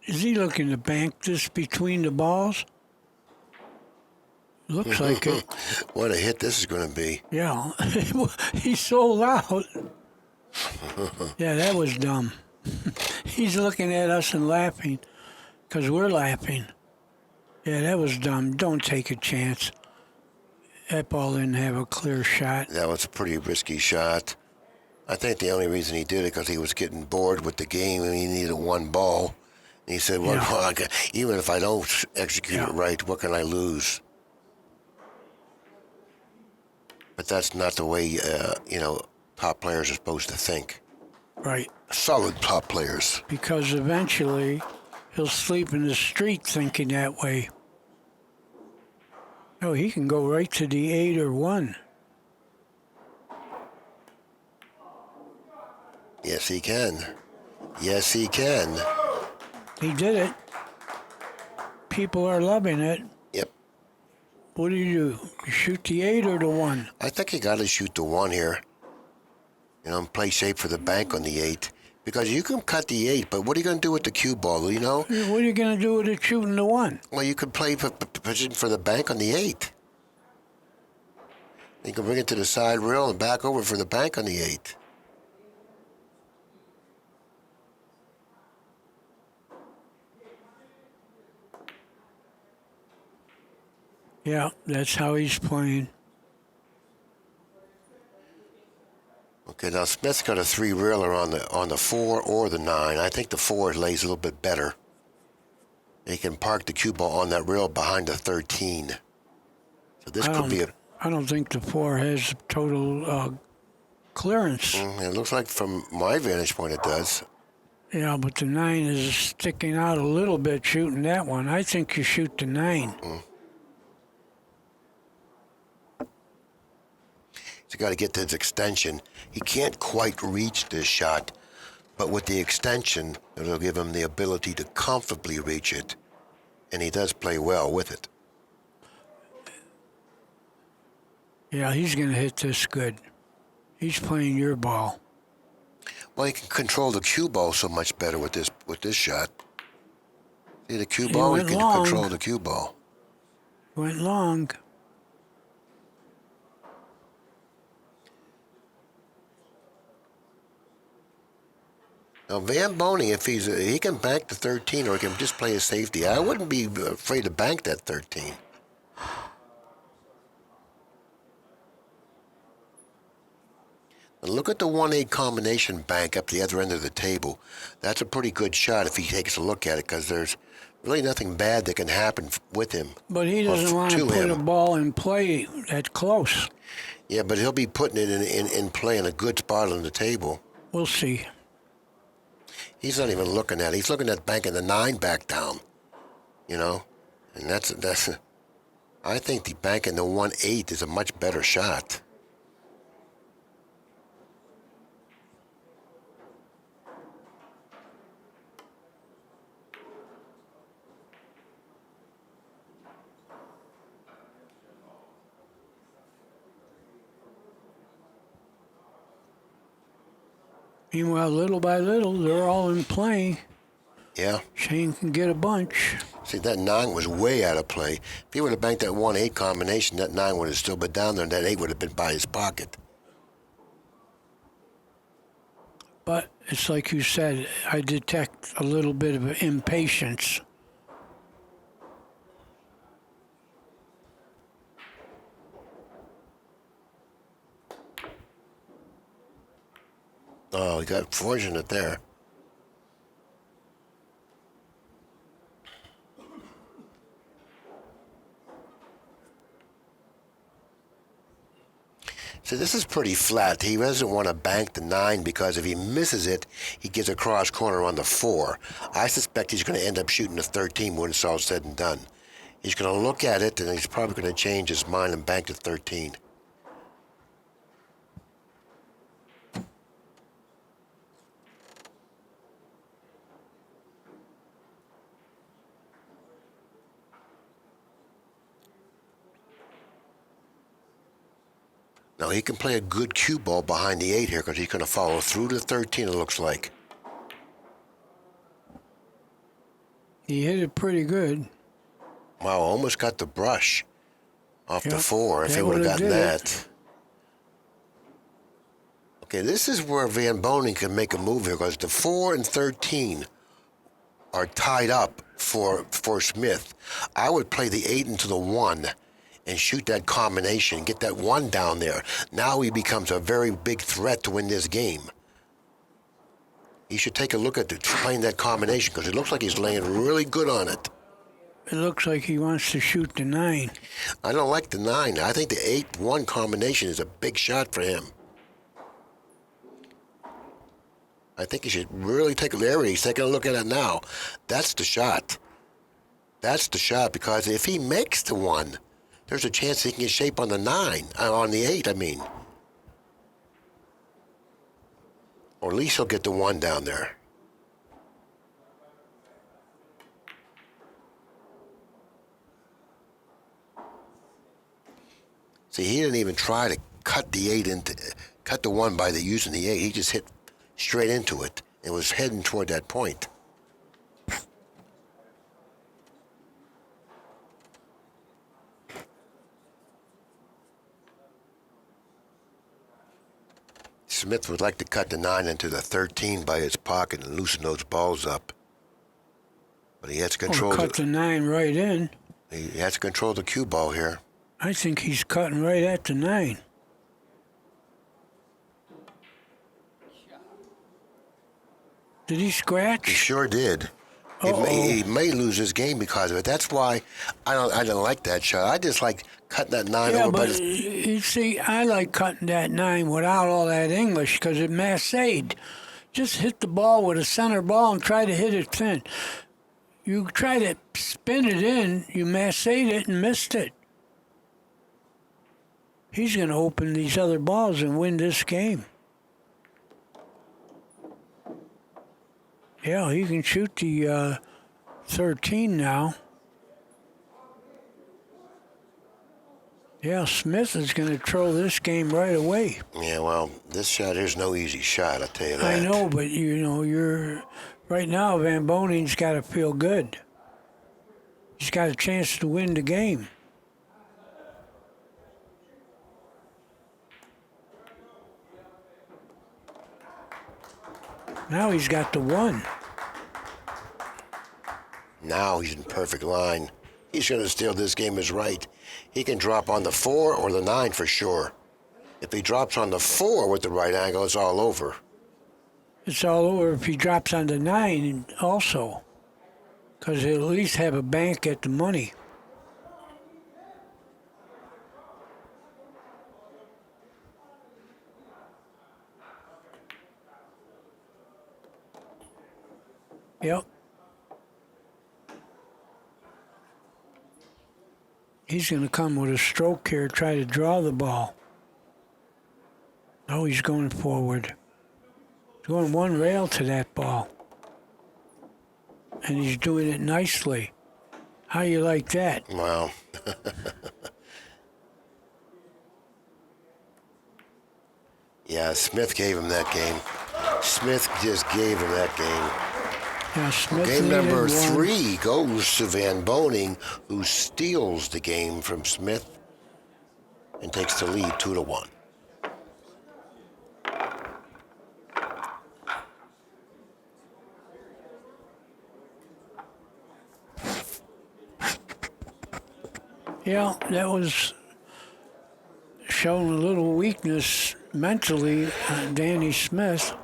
Is he looking to bank this between the balls? Looks like it. What a hit this is going to be. Yeah. He's so loud. Yeah, that was dumb. He's looking at us and laughing because we're laughing. Yeah, that was dumb. Don't take a chance. That ball didn't have a clear shot. That was a pretty risky shot. I think the only reason he did it because he was getting bored with the game and he needed one ball. And he said, well, Yeah. even if I don't execute Yeah. it right, what can I lose? But that's not the way, top players are supposed to think. Right. Solid top players. Because eventually he'll sleep in the street thinking that way. No, he can go right to the 8 or 1. Yes, he can. Yes, he can. He did it. People are loving it. Yep. What do? You shoot the 8 or the 1? I think you got to shoot the 1 here. And play safe for the bank on the 8. Because you can cut the 8, but what are you going to do with the cue ball, What are you going to do with it shooting the 1? Well, you could play position for the bank on the 8. You can bring it to the side rail and back over for the bank on the 8. Yeah, that's how he's playing. Okay, now Smith's got a 3 reeler on the 4 or the 9. I think the 4 lays a little bit better. He can park the cue ball on that rail behind the 13. So this could be a... I don't think the 4 has total clearance. It looks like from my vantage point it does. Yeah, but the 9 is sticking out a little bit shooting that one. I think you shoot the 9. He's got to get to his extension. He can't quite reach this shot, but with the extension, it'll give him the ability to comfortably reach it, and he does play well with it. Yeah, he's going to hit this good. He's playing your ball. Well, he can control the cue ball so much better with this shot. See the cue ball? He went can long. control the cue ball. Went long. Now, Van Boening, if he can bank the 13 or he can just play a safety, I wouldn't be afraid to bank that 13. And look at the 1-8 combination bank up the other end of the table. That's a pretty good shot if he takes a look at it because there's really nothing bad that can happen with him. But he doesn't want to put a ball in play that close. Yeah, but he'll be putting it in play in a good spot on the table. We'll see. He's not even looking at it. He's looking at banking the 9 back down, and that's. I think the banking the 1-8 is a much better shot. Meanwhile, little by little, they're all in play. Yeah. Shane can get a bunch. See, that 9 was way out of play. If he would have banked that 1-8 combination, that 9 would have still been down there, and that 8 would have been by his pocket. But it's like you said, I detect a little bit of impatience. Oh, he got fortunate there. So this is pretty flat. He doesn't want to bank the 9 because if he misses it, he gets a cross corner on the 4. I suspect he's going to end up shooting the 13 when it's all said and done. He's going to look at it, and he's probably going to change his mind and bank the 13. Now, he can play a good cue ball behind the 8 here because he's going to follow through the 13, it looks like. He hit it pretty good. Wow, almost got the brush off the Yep, 4 if that he would have would've gotten did it. that. Okay, this is where Van Boening can make a move here because the 4 and 13 are tied up for Smith. I would play the 8 into the 1 and shoot that combination, get that 1 down there. Now he becomes a very big threat to win this game. He should take a look at playing that combination because it looks like he's laying really good on it. It looks like he wants to shoot the 9. I don't like the 9. I think the 8-1 combination is a big shot for him. I think he should really take a look. He's taking a look at it now. That's the shot. That's the shot because if he makes the 1, there's a chance he can get shape on the 9, on the 8, I mean. Or at least he'll get the 1 down there. See, he didn't even try to cut the 1 by using the 8. He just hit straight into it and was heading toward that point. Smith would like to cut the 9 into the 13 by his pocket and loosen those balls up. But he has to control Cut the 9 right in. He has to control the cue ball here. I think he's cutting right at the 9. Did he He scratch? sure did. He may lose his game because of it. That's why I don't like that shot. I just like cutting that 9 Yeah, over by but the... you see, I like cutting that 9 without all that English because it massaged. Just hit the ball with a center ball and try to hit it thin. You try to spin it in, you massaged it and missed it. He's going to open these other balls and win this game. Yeah, he can shoot the 13 now. Yeah, Smith is going to throw this game right away. Yeah, well, this shot here's no easy shot, I'll tell you that. I know, but you're right now. Van Boning's got to feel good. He's got a chance to win the game. Now he's got the 1. Now he's in perfect line. He's going to steal this game as right. He can drop on the 4 or the 9 for sure. If he drops on the 4 with the right angle, it's all over. It's all over if he drops on the 9 also, because he'll at least have a bank at the money. Yep. He's going to come with a stroke here, try to draw the ball. Oh, he's going forward. He's going 1 rail to that ball. And he's doing it nicely. How you like that? Wow. Yeah, Smith gave him that game. Smith just gave him that game. Yeah, Smith Game needed number 1. 3 goes to Van Boening, who steals the game from Smith and takes the lead 2-1. Yeah, that was showing a little weakness mentally, Danny Smith.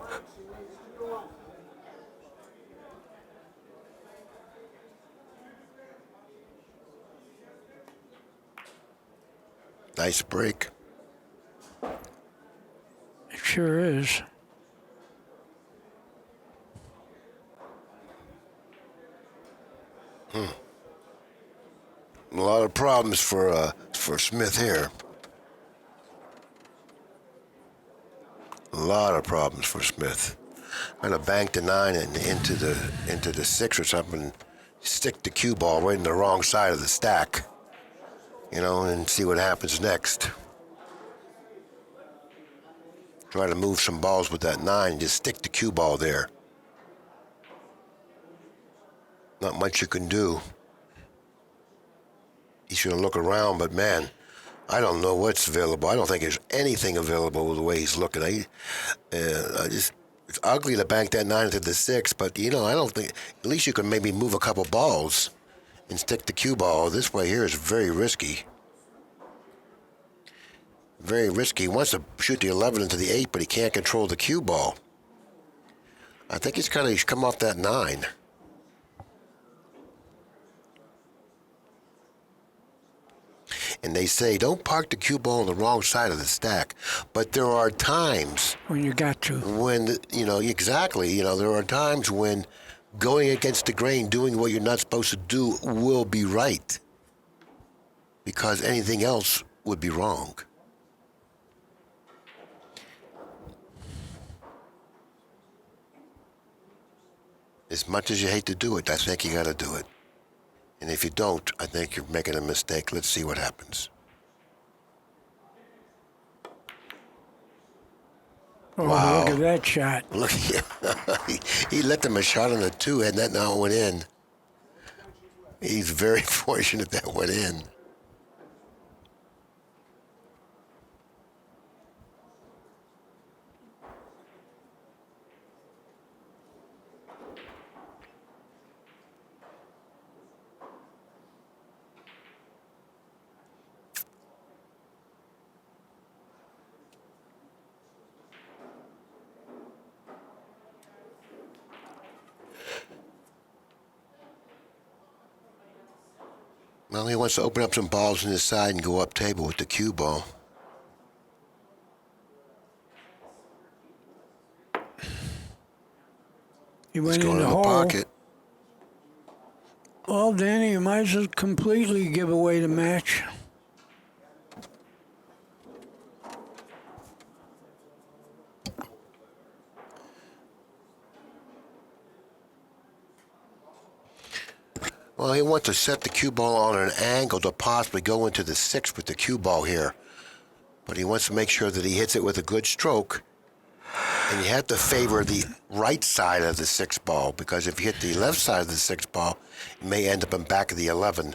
Nice break. It sure is. A lot of problems for Smith here. A lot of problems for Smith. Trying to bank the 9 and into the 6 or something. Stick the cue ball right in the wrong side of the stack. And see what happens next. Try to move some balls with that 9 and just stick the cue ball there. Not much you can do. He's going to look around, but man, I don't know what's available. I don't think there's anything available the way he's looking. It's ugly to bank that 9 into the 6, but I don't think. At least you can maybe move a couple balls and stick the cue ball. This way here is very risky. Very risky. He wants to shoot the 11 into the 8, but he can't control the cue ball. I think he's come off that 9. And they say, don't park the cue ball on the wrong side of the stack. But there are times when you got to. When, exactly, there are times when going against the grain, doing what you're not supposed to do will be right. Because anything else would be wrong. As much as you hate to do it, I think you got to do it. And if you don't, I think you're making a mistake. Let's see what happens. Oh, Wow. Look at that shot. Look, he let them a shot on the 2, and that now went in. He's very fortunate that went in. Well, he wants to open up some balls on his side and go up table with the cue ball. He He's went going in the in the hole. pocket. Well, Danny, you might as well completely give away the match. Well, he wants to set the cue ball on an angle to possibly go into the 6 with the cue ball here. But he wants to make sure that he hits it with a good stroke. And you have to favor the right side of the 6 ball, because if you hit the left side of the 6 ball, you may end up in back of the 11.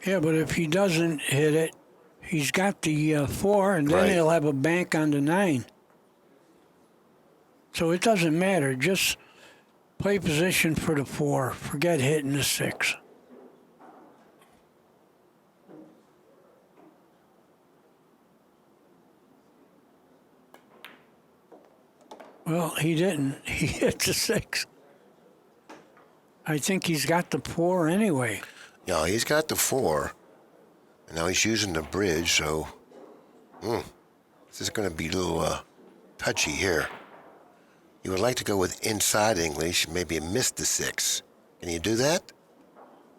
Yeah, but if he doesn't hit it, he's got the 4, and then Right. he'll have a bank on the 9. So it doesn't matter. Just play position for the 4. Forget hitting the 6. Well, he didn't. He hit the 6. I think he's got the 4 anyway. Yeah, he's got the 4. And now he's using the bridge, so this is going to be a little touchy here. You would like to go with inside English, maybe miss the 6. Can you do that?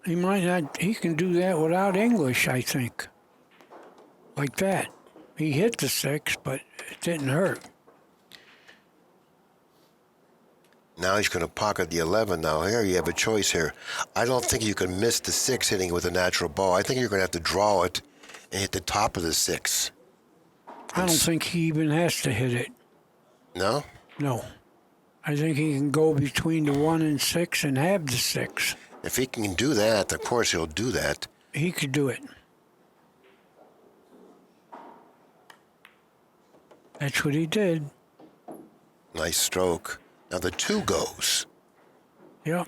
He might not. He can do that without English, I think. Like that. He hit the 6, but it didn't hurt. Now he's going to pocket the 11. Now here you have a choice here. I don't think you can miss the 6 hitting it with a natural ball. I think you're going to have to draw it and hit the top of the 6. I don't think he even has to hit it. No? No. I think he can go between the 1 and 6 and have the 6. If he can do that, of course he'll do that. He could do it. That's what he did. Nice stroke. Now the 2 goes. Yep.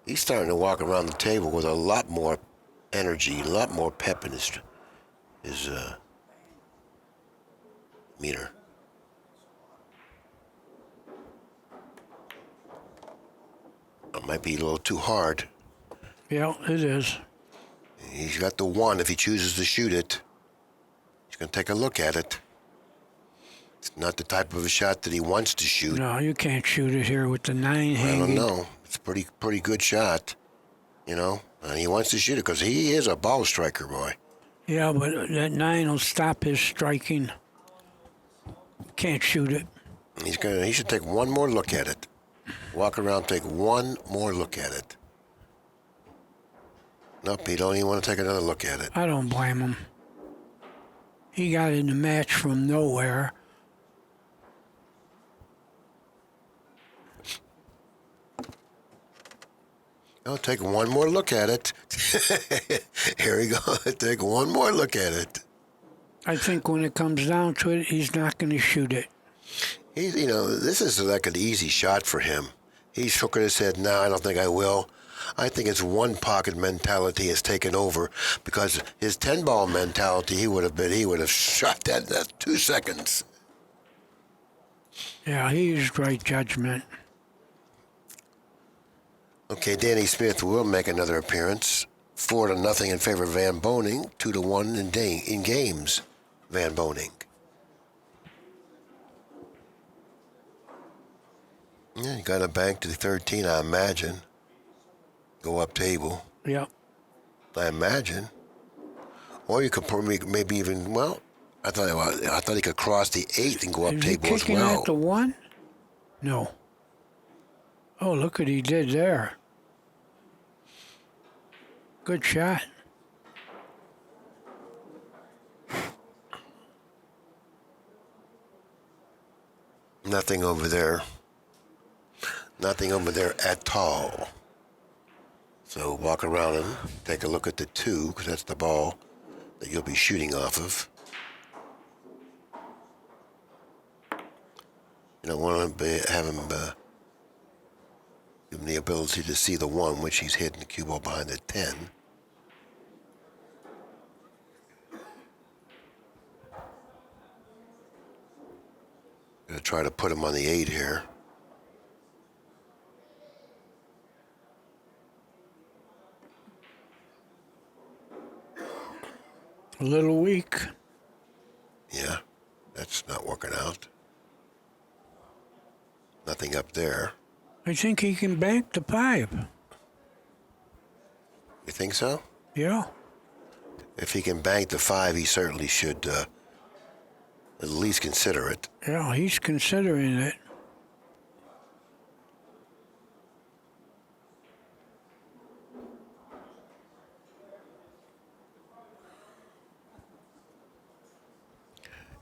He's starting to walk around the table with a lot more energy, a lot more pep in his meter. It might be a little too hard. Yeah, it is. He's got the 1 if he chooses to shoot it. He's going to take a look at it. It's not the type of a shot that he wants to shoot. No, you can't shoot it here with the 9 hanging. I don't know. It's a pretty good shot, And he wants to shoot it because he is a ball striker, boy. Yeah, but that 9 will stop his striking. Can't shoot it. He should take one more look at it. Walk around, take one more look at it. Nope, he don't even want to take another look at it. I don't blame him. He got in the match from nowhere. Oh, take one more look at it. Here we go. Take one more look at it. I think when it comes down to it, he's not going to shoot it. He's, this is like an easy shot for him. He's shook his head, no, I don't think I will. I think his one pocket mentality has taken over because his 10-ball mentality, he would have shot that in 2 seconds. Yeah, he used right judgment. Okay, Danny Smith will make another appearance. 4-0 in favor of Van Boening, 2-1 in games. Van Boening. Yeah, you got to bank to 13, I imagine. Go up table. Yep. I imagine. Or you could maybe even, I thought he could cross the 8 and go up Is he table as kicking well. at the 1? No. Oh, look what he did there. Good shot. Nothing over there. Nothing over there at all. So walk around and take a look at the 2, because that's the ball that you'll be shooting off of. You don't want to have him give him the ability to see the 1, which he's hitting the cue ball behind the 10. Gonna try to put him on the 8 here. A little weak. Yeah, that's not working out. Nothing up there. I think he can bank the 5. You think so? Yeah. If he can bank the 5, he certainly should at least consider it. Yeah, he's considering it.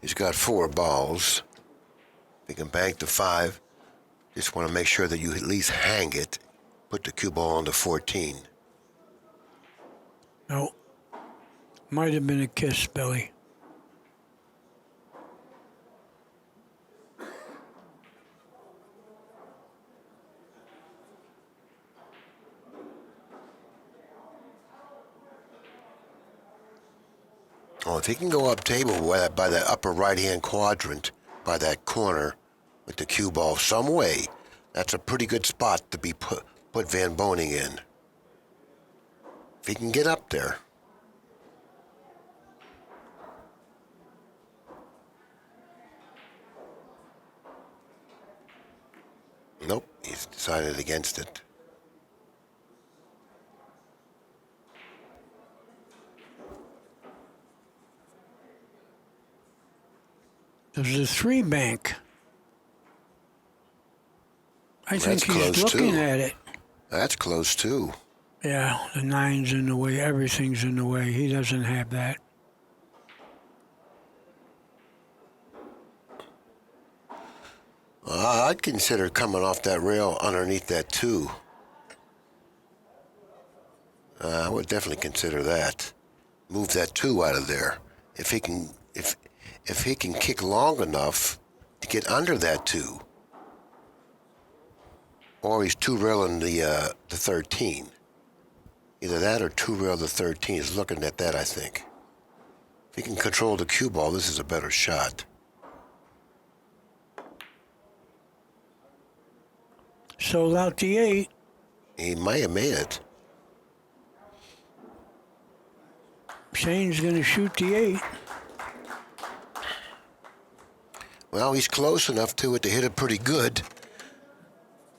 He's got 4 balls. If he can bank the 5, just want to make sure that you at least hang it. Put the cue ball on the 14. No. Might have been a kiss, Billy. Oh, if he can go up table by that upper right-hand quadrant, by that corner, with the cue ball some way, that's a pretty good spot to be put Van Boening in. If he can get up there. Nope, he's decided against it. There's a 3 bank. I think That's he's close, looking too. at it. That's close, too. Yeah, the 9's in the way. Everything's in the way. He doesn't have that. I'd consider coming off that rail underneath that 2. I would definitely consider that. Move that 2 out of there. If he can kick long enough to get under that 2, or he's 2-railing the 13. Either that or 2-rail the 13. He's looking at that, I think. If he can control the cue ball, this is a better shot. Sold out the 8. He might have made it. Shane's going to shoot the 8. Well, he's close enough to it to hit it pretty good.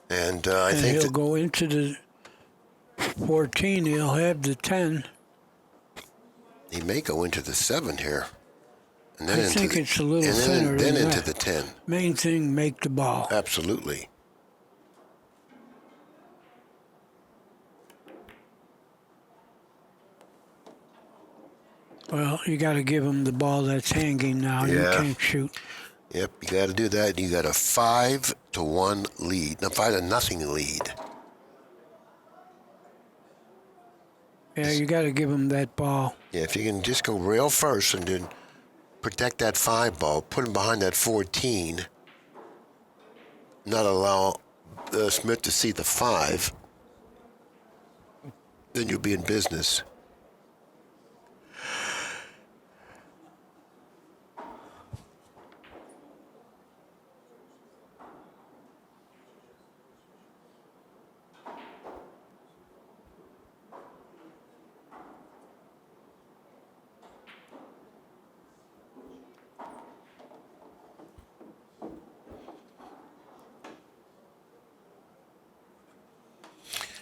And I think he'll go into the 14. He'll have the 10. he may go into the 7 here. And then I think it's a little and thinner then than into that. the 10. Main thing, make the ball. Absolutely. Well, you got to give him the ball that's hanging now. You Yeah. can't shoot. Yep, you got to do that. You got a 5-1 lead. No, 5-0 lead. Yeah, you got to give him that ball. Yeah, if you can just go rail first and then protect that 5 ball, put him behind that 14, not allow Smith to see the 5, then you'll be in business.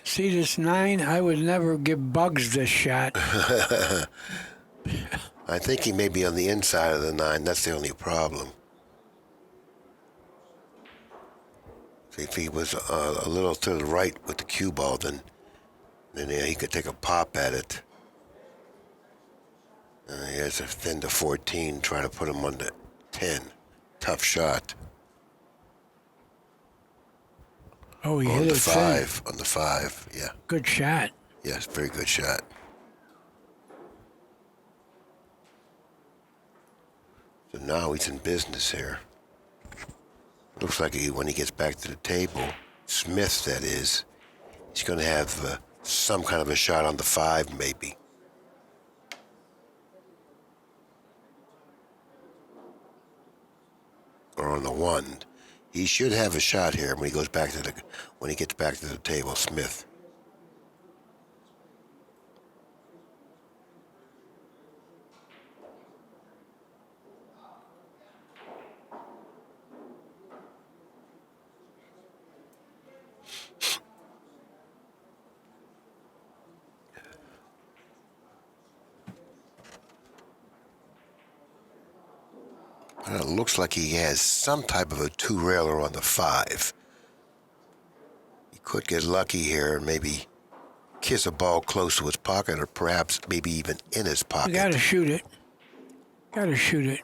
See this 9? I would never give Bugs this shot. I think he may be on the inside of the 9. That's the only problem. See, if he was a little to the right with the cue ball, then yeah, he could take a pop at it. He has a thin to 14, trying to put him on the 10. Tough shot. Oh, he On hit the it 5. On the 5, yeah. Good shot. Yes, very good shot. So now he's in business here. Looks like when he gets back to the table, Smith, that is, he's going to have some kind of a shot on the 5, maybe. Or on the 1. He should have a shot here when he gets back to the table, Smith. It looks like he has some type of a 2-railer on the 5. He could get lucky here and maybe kiss a ball close to his pocket, or perhaps maybe even in his pocket. You got to shoot it. Got to shoot it.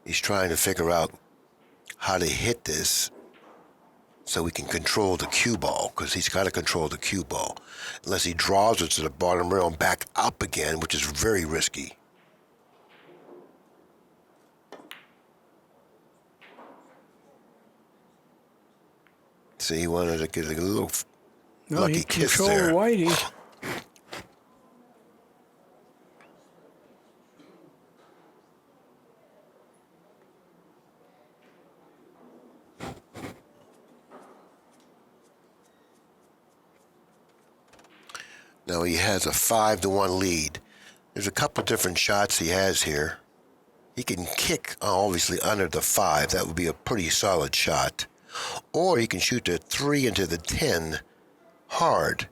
He's trying to figure out how to hit this so he can control the cue ball, because he's got to control the cue ball. Unless he draws it to the bottom rail and back up again, which is very risky. See, he wanted to get a little lucky kiss there. Whitey. Now he has a 5-1 lead. There's a couple different shots he has here. He can kick, obviously, under the 5. That would be a pretty solid shot. Or he can shoot the 3 into the 10 hard,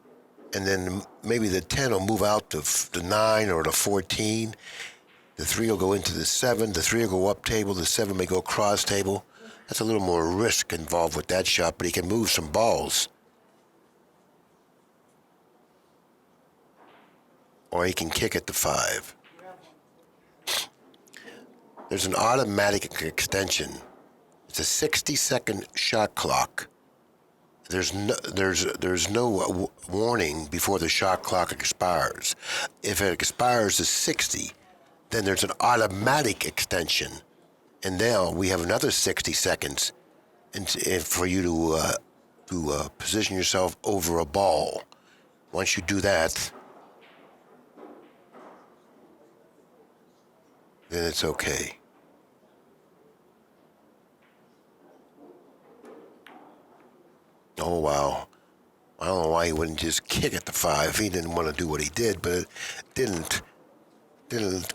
and then maybe the 10 will move out to the 9 or the 14. The 3 will go into the 7. The 3 will go up table. The 7 may go cross table. That's a little more risk involved with that shot, but he can move some balls. Or he can kick at the 5. There's an automatic extension. It's a 60-second shot clock. There's no warning before the shot clock expires. If it expires to 60, then there's an automatic extension, and now we have another 60 seconds, and for you to position yourself over a ball. Once you do that, then it's okay. Oh, wow. I don't know why he wouldn't just kick at the 5. He didn't want to do what he did, but it didn't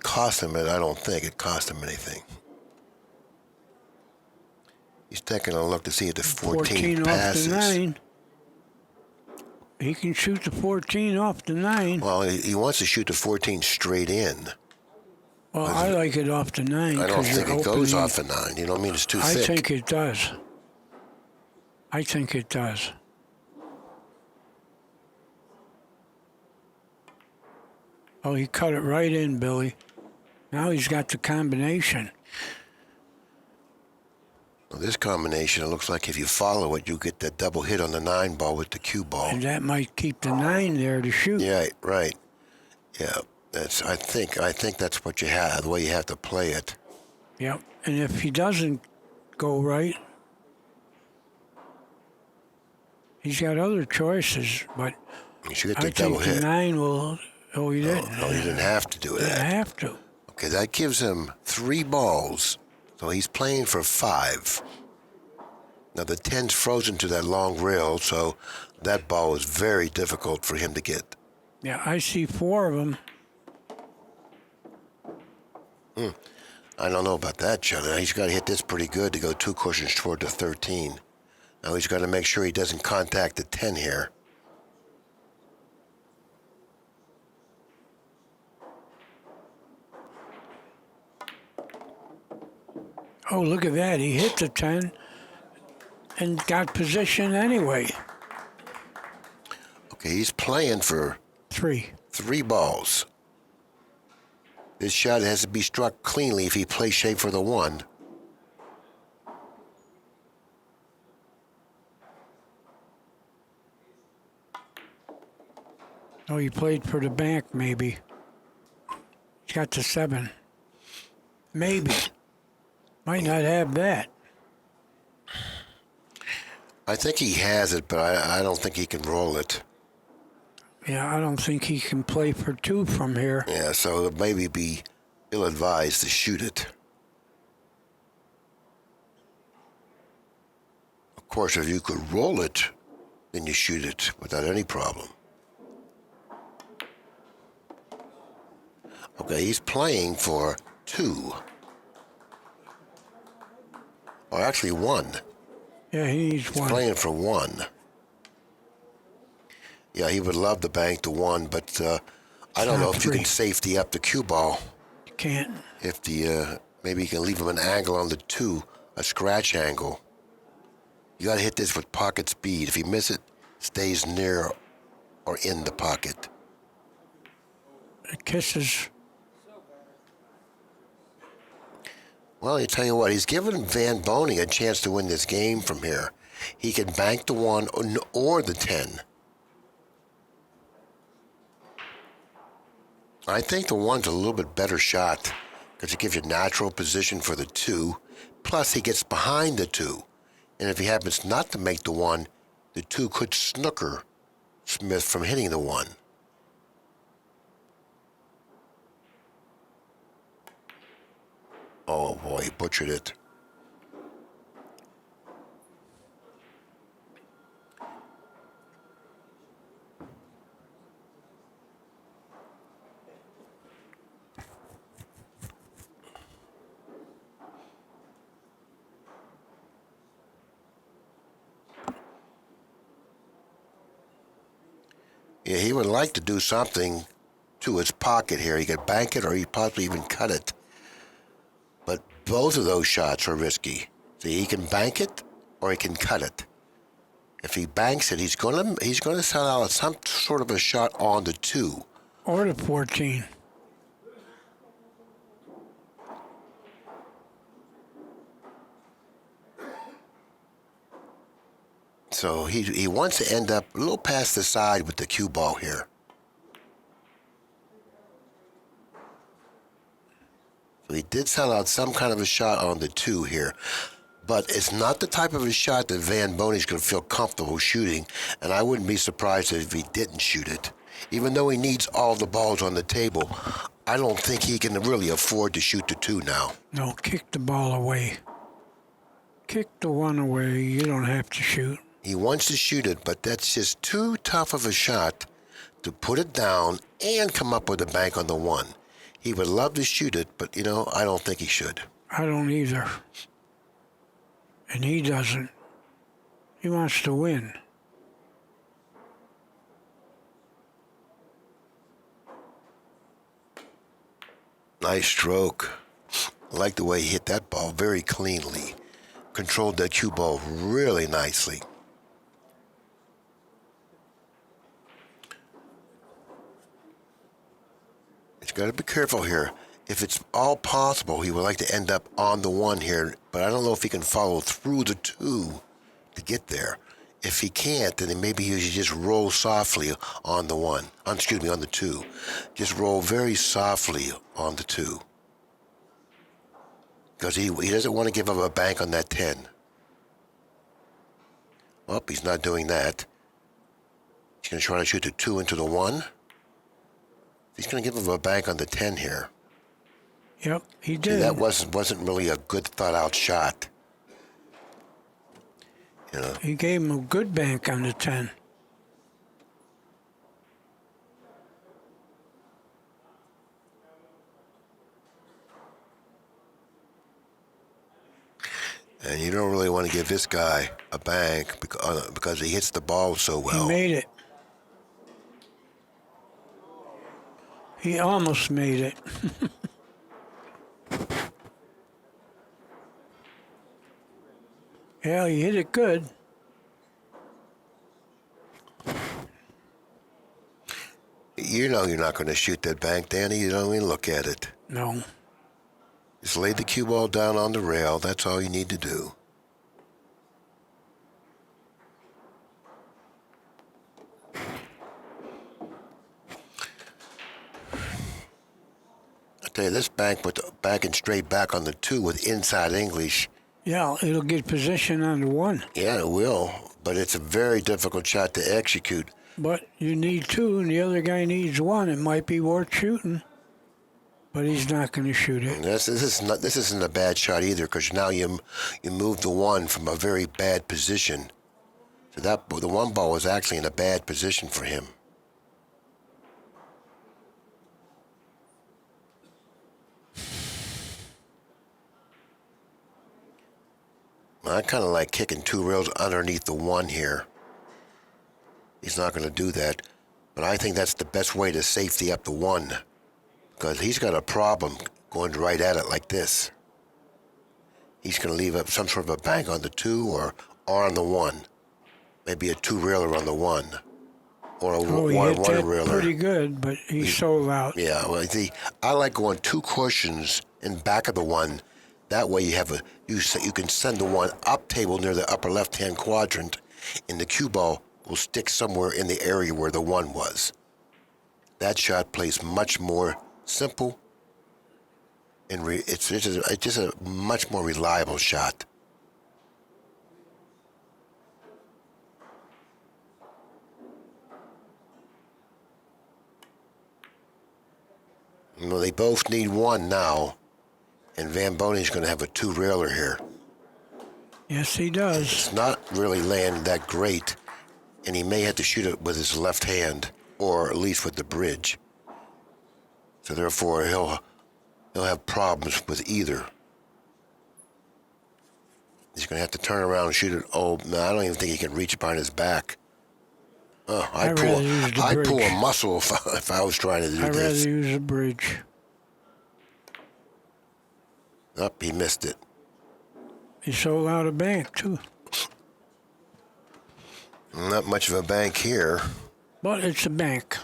cost him, and I don't think it cost him anything. He's taking a look to see if the 14 passes. Off the 9. He can shoot the 14 off the 9. Well, he wants to shoot the 14 straight in. Well, I like it off the 9. I don't think it goes off the 9. You don't mean it's too thick? I think it does. I think it does. Oh, he cut it right in, Billy. Now he's got the combination. Well, this combination, it looks like if you follow it, you get that double hit on the 9 ball with the cue ball. And that might keep the 9 there to shoot. Yeah, right. Yeah, I think that's what you have, the way you have to play it. Yep. And if he doesn't go right, he's got other choices, but You should get I the double think the hit. 9 will. Oh, he didn't. No, he didn't have to do Didn't that. have to. Okay, that gives him 3 balls, so he's playing for 5. Now the 10's frozen to that long rail, so that ball is very difficult for him to get. Yeah, I see 4 of them. I don't know about that, John. He's got to hit this pretty good to go 2 cushions toward the 13. Now he's got to make sure he doesn't contact the 10 here. Oh, look at that. He hit the 10 and got position anyway. Okay, he's playing for 3. 3 balls. This shot has to be struck cleanly if he plays shape for the 1. Oh, he played for the bank, maybe. He's got the 7. Maybe. Might not have that. I think he has it, but I don't think he can roll it. Yeah, I don't think he can play for 2 from here. Yeah, so it maybe be ill-advised to shoot it. Of course, if you could roll it, then you shoot it without any problem. Okay, he's playing for 2. Or actually 1. Yeah, he needs He's 1. playing for 1. Yeah, he would love to bank the 1, but I don't know if you 3. can safety up the cue ball. You can't. If maybe you can leave him an angle on the 2, a scratch angle. You got to hit this with pocket speed. If you miss it, stays near or in the pocket. It kisses. Well, I tell you what, he's given Van Boening a chance to win this game from here. He can bank the 1 or the 10. I think the 1's a little bit better shot because it gives you natural position for the 2. Plus, he gets behind the 2. And if he happens not to make the 1, the 2 could snooker Smith from hitting the 1. Oh boy, he butchered it. Yeah, he would like to do something to his pocket here. He could bank it or he possibly even cut it. But both of those shots are risky. See, he can bank it or he can cut it. If he banks it, he's gonna sell out some sort of a shot on the 2. Or the 14. So he wants to end up a little past the side with the cue ball here. So he did sell out some kind of a shot on the 2 here. But it's not the type of a shot that Van Boney's going to feel comfortable shooting, and I wouldn't be surprised if he didn't shoot it. Even though he needs all the balls on the table, I don't think he can really afford to shoot the 2 now. No, kick the ball away. Kick the 1 away. You don't have to shoot. He wants to shoot it, but that's just too tough of a shot to put it down and come up with a bank on the 1. He would love to shoot it, but, I don't think he should. I don't either. And he doesn't. He wants to win. Nice stroke. I like the way he hit that ball very cleanly. Controlled that cue ball really nicely. you got to be careful here. If it's all possible, he would like to end up on the 1 here, but I don't know if he can follow through the 2 to get there. If he can't, then maybe he should just roll softly on the 1. On the 2. Just roll very softly on the 2. Because he doesn't want to give up a bank on that 10. Well, he's not doing that. He's going to try to shoot the 2 into the 1. He's going to give up a bank on the 10 here. Yep, he did. See, that wasn't really a good thought-out shot. You know. He gave him a good bank on the 10. And you don't really want to give this guy a bank because he hits the ball so well. He made it. He almost made it. Yeah, he hit it good. You know you're not going to shoot that bank, Danny. You don't even look at it. No. Just lay the cue ball down on the rail. That's all you need to do. I tell you, this bank with the back and straight back on the 2 with inside English. Yeah, it'll get position on the 1. Yeah, it will, but it's a very difficult shot to execute. But you need 2, and the other guy needs 1. It might be worth shooting, but he's not going to shoot it. This isn't a bad shot either, because now you move the 1 from a very bad position. So the 1 ball was actually in a bad position for him. I kind of like kicking 2 rails underneath the 1 here. He's not going to do that, but I think that's the best way to safety up the 1, because he's got a problem going right at it like this. He's going to leave up some sort of a bank on the 2 or on the 1. Maybe a 2 railer on the 1, or a Oh, he one hit that railer. pretty good, but he sold out. Yeah, well, see, I like going 2 cushions in back of the 1. That way you can send the 1 up table near the upper left-hand quadrant, and the cue ball will stick somewhere in the area where the 1 was. That shot plays much more simple, and it's just a much more reliable shot. Well, they both need 1 now, and Van Boning's going to have a 2 railer here. Yes, he does. It's not really landing that great, and he may have to shoot it with his left hand, or at least with the bridge. So therefore, he'll have problems with either. He's going to have to turn around and shoot it. Oh, no, I don't even think he can reach it behind his back. Oh, I'd pull a muscle if I was trying to do I'd this. rather use a bridge. Up, he missed it. He sold out a bank, too. Not much of a bank here. But it's a bank.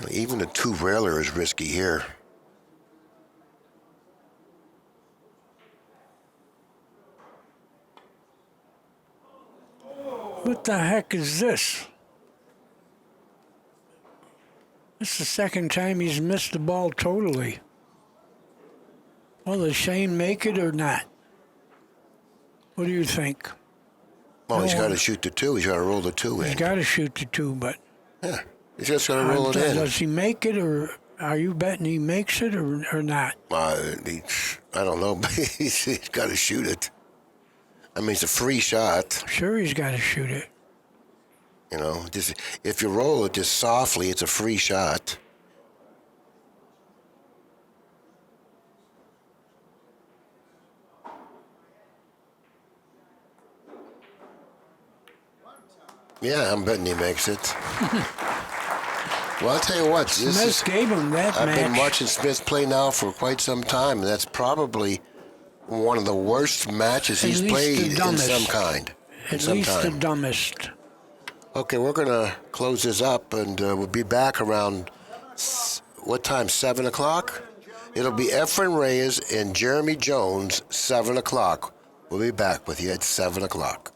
Even a 2 railer is risky here. What the heck is this? This is the second time he's missed the ball totally. Well, does Shane make it or not? What do you think? Well, he's No. got to shoot the 2. He's got to roll the 2 in. He's got to shoot the 2, but Yeah, he's just got to roll it in. does he make it, or are you betting he makes it or not? I don't know, but he's got to shoot it. I mean, it's a free shot. Sure, he's got to shoot it. You know, just if you roll it just softly, it's a free shot. Yeah, I'm betting he makes it. Well, I'll tell you what. Smith gave him that I've match. been watching Smith play now for quite some time, and that's probably one of the worst matches he's least the played in dumbest. some kind. At least the dumbest. Okay, we're going to close this up, and we'll be back around, what time, 7 o'clock? It'll be Efren Reyes and Jeremy Jones, 7 o'clock. We'll be back with you at 7 o'clock.